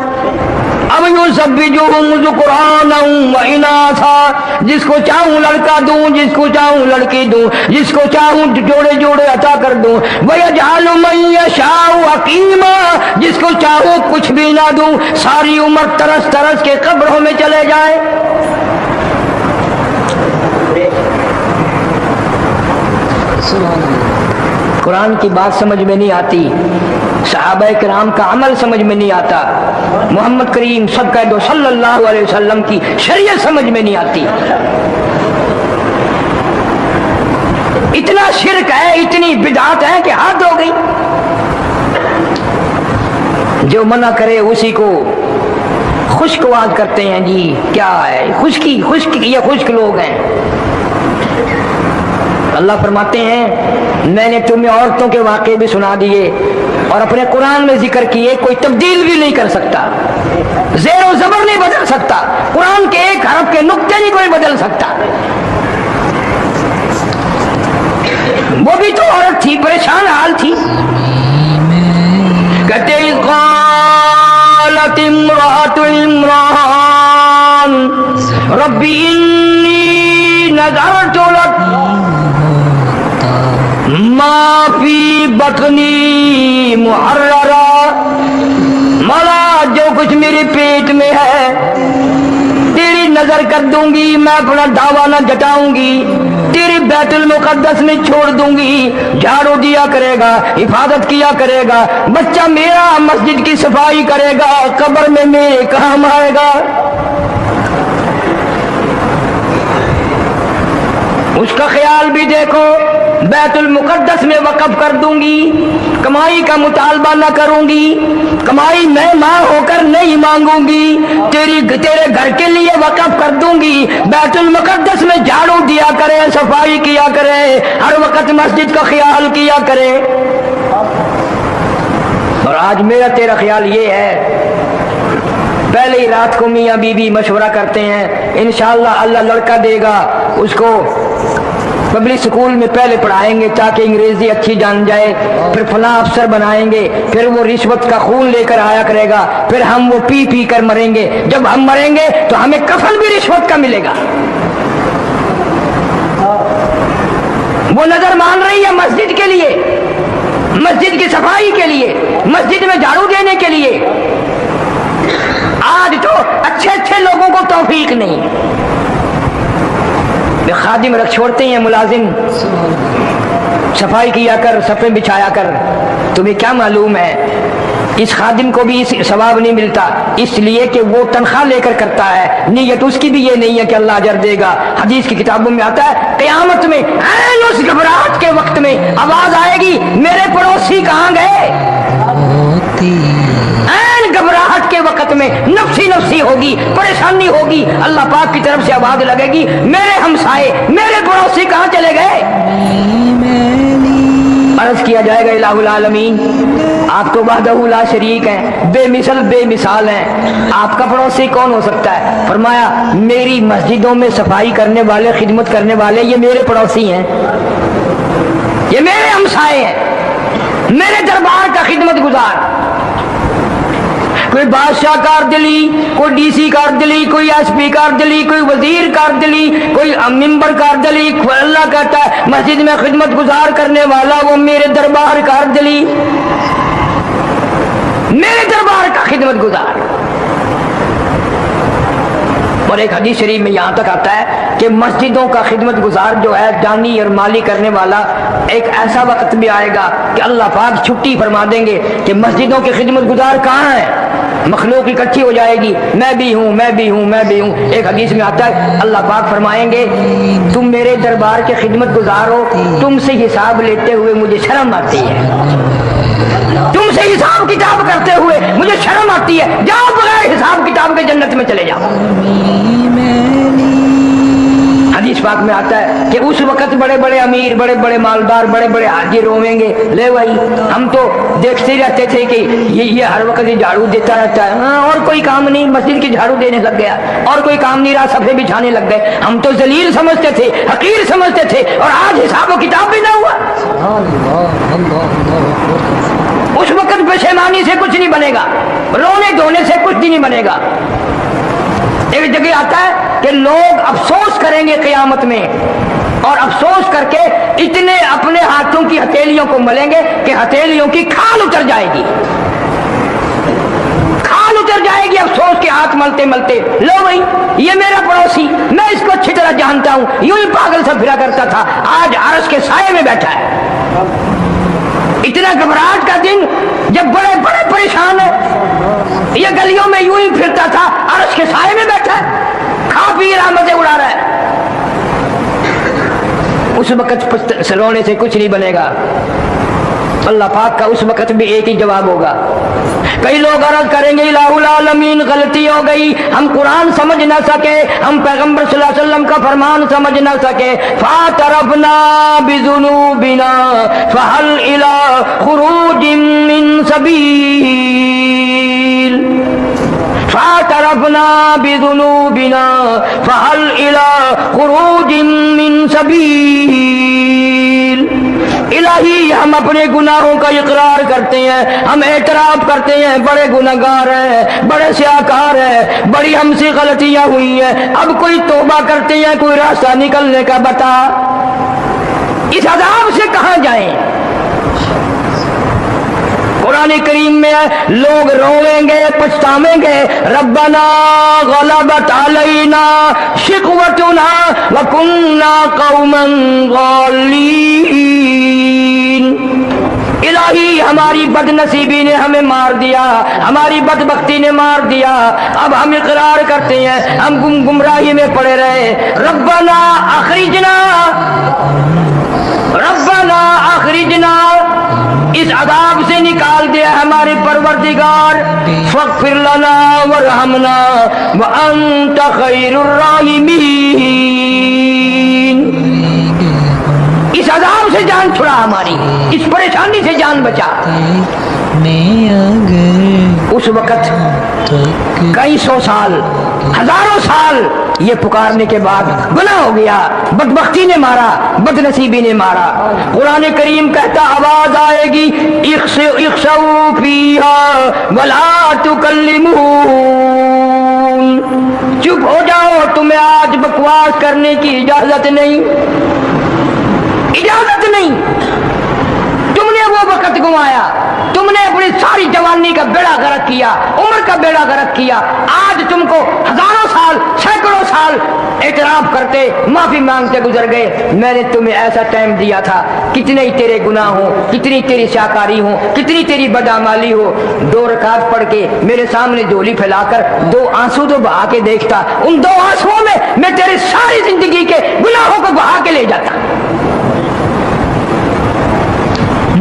اب یزوجہم ذکرانا واناثا، جس کو چاہوں لڑکا دوں، جس کو چاہوں لڑکی دوں، جس کو چاہوں جوڑے جوڑے عطا کر دوں۔ ویجعل من یشاء عقیما، جس کو چاہوں کچھ بھی نہ دوں، ساری عمر ترس ترس کے قبروں میں چلے جائے۔ قرآن کی بات سمجھ میں نہیں آتی، صحابہ کرام کا عمل سمجھ میں نہیں آتا، محمد کریم صدقہ دو صلی اللہ علیہ وسلم کی شریعت سمجھ میں نہیں آتی۔ اتنا شرک ہے، اتنی بدعت ہے کہ حد ہو گئی۔ جو منع کرے اسی کو خشک آواز کرتے ہیں جی کیا ہے خشکی یہ خشک لوگ ہیں. اللہ فرماتے ہیں میں نے تمہیں عورتوں کے واقعے بھی سنا دیے اور اپنے قرآن میں ذکر کیے, کوئی تبدیل بھی نہیں کر سکتا, زیر و زبر نہیں بدل سکتا, قرآن کے ایک حرف کے نقطے نہیں کوئی بدل سکتا. وہ بھی تو عورت تھی, پریشان حال تھی. کہتے قالت امرأة عمران ربی انی نذرت لک ما فی بطنی محررا, مولا جو کچھ میرے پیٹ میں ہے تیری نظر کر دوں گی, میں اپنا دعویٰ نہ جٹاؤں گی, تیری بیت المقدس میں چھوڑ دوں گی, جھاڑو دیا کرے گا, حفاظت کیا کرے گا, بچہ میرا مسجد کی صفائی کرے گا, قبر میں میرے کام آئے گا. اس کا خیال بھی دیکھو, بیت المقدس میں وقف کر دوں گی, کمائی کا مطالبہ نہ کروں گی, کمائی میں ماں ہو کر نہیں مانگوں گی, تیرے گھر کے لیے وقف کر دوں گی, بیت المقدس میں جھاڑو دیا کرے, صفائی کیا کرے, ہر وقت مسجد کا خیال کیا کرے. اور آج میرا تیرا خیال یہ ہے, پہلے ہی رات کو میاں بیوی مشورہ کرتے ہیں انشاءاللہ اللہ لڑکا دے گا, اس کو پبلک سکول میں پہلے پڑھائیں گے تاکہ انگریزی اچھی جان جائے, پھر فلاں افسر بنائیں گے, پھر وہ رشوت کا خون لے کر آیا کرے گا, پھر ہم وہ پی پی کر مریں گے, جب ہم مریں گے تو ہمیں کفن بھی رشوت کا ملے گا. وہ نظر مان رہی ہے مسجد کے لیے, مسجد کی صفائی کے لیے, مسجد میں جھاڑو دینے کے لیے. آج تو اچھے لوگوں کو توفیق نہیں, خادم رکھ چھوڑتے ہیں, ملازم صفائی کیا کر, صفیں بچھایا کر. تمہیں کیا معلوم ہے اس خادم کو بھی ثواب نہیں ملتا, اس لیے کہ وہ تنخواہ لے کر کرتا ہے, نیت اس کی بھی یہ نہیں ہے کہ اللہ اجر دے گا. حدیث کی کتابوں میں آتا ہے قیامت میں عین اس گھبراہٹ کے وقت میں آواز آئے گی میرے پڑوسی کہاں گئے. عین گھبراہٹ کے وقت میں نفسی ہوگی, پریشانی ہوگی, اللہ پاک کی طرف سے آواز لگے گی میرے ہمسائے, میرے پڑوسی کہاں چلے گئے. عرض کیا جائے گا الہ العالمین آپ تو وحدہ لا شریک ہیں, بے مثال ہیں, آپ کا پڑوسی کون ہو سکتا ہے. فرمایا میری مسجدوں میں صفائی کرنے والے, خدمت کرنے والے, یہ میرے پڑوسی ہیں, یہ میرے ہمسائے ہیں, میرے دربار کا خدمت گزار. کوئی بادشاہ کار دلی, کوئی ڈی سی کار دلی, کوئی ایس پی کار دلی, کوئی وزیر کار دلی, کوئی ممبر کار دلی, اللہ کہتا ہے مسجد میں خدمت گزار کرنے والا وہ میرے دربار کار دلی, میرے دربار کا خدمت گزار. اور ایک حدیث شریف میں یہاں تک آتا ہے کہ مسجدوں کا خدمت گزار جو ہے, دانی اور مالی کرنے والا, ایک ایسا وقت بھی آئے گا کہ اللہ پاک چھٹی فرما دیں گے کہ مسجدوں کے خدمت گزار کہاں ہیں. مخلوق اکٹھی ہو جائے گی, میں بھی ہوں, میں بھی ہوں, میں بھی ہوں. ایک حدیث میں آتا ہے اللہ پاک فرمائیں گے تم میرے دربار کے خدمت گزار ہو, تم سے حساب لیتے ہوئے مجھے شرم آتی ہے, تم سے حساب کتاب کرتے ہوئے مجھے شرم آتی ہے, جاؤ بغیر حساب کتاب کے جنت میں چلے جاؤ. حدیث پاک میں آتا ہے کہ اس وقت بڑے بڑے امیر, بڑے بڑے مالدار, بڑے بڑے حاجی رویں گے, لے بھائی ہم تو دیکھتے رہتے تھے کہ یہ ہر وقت جھاڑو دیتا رہتا ہے, ہاں اور کوئی کام نہیں, مسجد کی جھاڑو دینے لگ گیا, اور کوئی کام نہیں رہا, صفحے بچھانے لگ گئے, ہم تو ذلیل سمجھتے تھے, حقیر سمجھتے تھے, اور آج حساب و کتاب بھی نہ ہوا. اس وقت پشیمانی سے کچھ نہیں بنے گا, رونے دھونے سے کچھ نہیں بنے گا. ایک جگہ آتا ہے کہ لوگ افسوس کریں گے قیامت میں, اور افسوس کر کے اتنے اپنے ہاتھوں کی ہتھیلیوں کو ملیں گے کہ ہتھیلیوں کی کھال اتر جائے گی, کھال اتر جائے گی افسوس کے ہاتھ ملتے ملتے. لو بھائی یہ میرا پڑوسی, میں اس کو اچھی طرح جانتا ہوں, یوں ہی پاگل سا پھرا کرتا تھا, آج عرش کے سائے میں بیٹھا ہے. اتنا گھبراہٹ کا دن جب بڑے بڑے پریشان ہیں, یہ گلیوں میں یوں ہی پھرتا تھا, عرش کے سائے میں بیٹھا ہے, کھا پی رہا, مزے اڑا رہا ہے. اس وقت رونے سے کچھ نہیں بنے گا. اللہ پاک کا اس وقت بھی ایک ہی جواب ہوگا. کئی لوگ عرض کریں گے الہ العالمین غلطی ہو گئی, ہم قرآن سمجھ نہ سکے, ہم پیغمبر صلی اللہ علیہ وسلم کا فرمان سمجھ نہ سکے. فاعترفنا بذنوبنا فهل الى خروج من سبیل. فاعترفنا بذنوبنا فهل الى خروج من سبیل. الہی ہم اپنے گناہوں کا اقرار کرتے ہیں, ہم اعتراف کرتے ہیں بڑے گناہگار ہیں, بڑے سیاکار ہیں, بڑی ہم سے غلطیاں ہوئی ہیں, اب کوئی توبہ کرتے ہیں, کوئی راستہ نکلنے کا بتا. اس عذاب سے کہاں جائیں؟ قرآن کریم میں لوگ روئیں گے, پچھتاویں گے, ربنا غلبت علینا شقوتنا وکننا قوما ضالین. الہی ہماری بد نصیبی نے ہمیں مار دیا, ہماری بدبختی نے مار دیا, اب ہم اقرار کرتے ہیں ہم گمراہی میں پڑے رہے. ربنا اخرجنا, ربنا اخرجنا, اس عذاب سے نکال دیا ہمارے پروردگار. فاغفر لنا وارحمنا وانت خیر الراحمین. اس عذاب سے جان چھڑا ہماری, اس پریشانی سے جان بچا. اس وقت کئی سو سال, ہزاروں سال یہ پکارنے کے بعد گناہ ہو گیا, بدبختی نے مارا, بد نصیبی نے مارا. قرآن کریم کہتا آواز آئے گی اخسؤوا فیہا ولا تکلمون. چپ ہو جاؤ, تمہیں آج بکواس کرنے کی اجازت نہیں, اجازت نہیں. تم نے وہ وقت گنوایا, تم نے اپنی ساری جوانی کا بیڑا غرق کیا, عمر کا بیڑا غرق کیا. آج تم کو ہزاروں سال, سینکڑوں سال اعتراف کرتے, معافی مانگتے گزر گئے. میں نے تمہیں ایسا ٹائم دیا تھا, کتنے ہی تیرے گناہ ہوں, کتنی تیری سیاکاری ہوں, کتنی تیری بدعمالی ہو, 2 رکعت پڑھ کے میرے سامنے جولی پھیلا کر 2 آنسو تو بہا کے دیکھتا. ان 2 آنسوؤں میں تیرے ساری زندگی کے گناہوں کو بہا کے لے جاتا.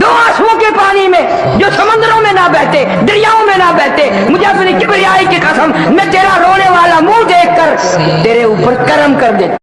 2 آنسوؤں کے پانی میں جو سمندروں میں نہ بہتے, دریاؤں میں نہ بہتے. مجھے اپنی کبریائی کی قسم, میں تیرا رونے والا منہ دیکھ کر تیرے اوپر کرم کر دیتا.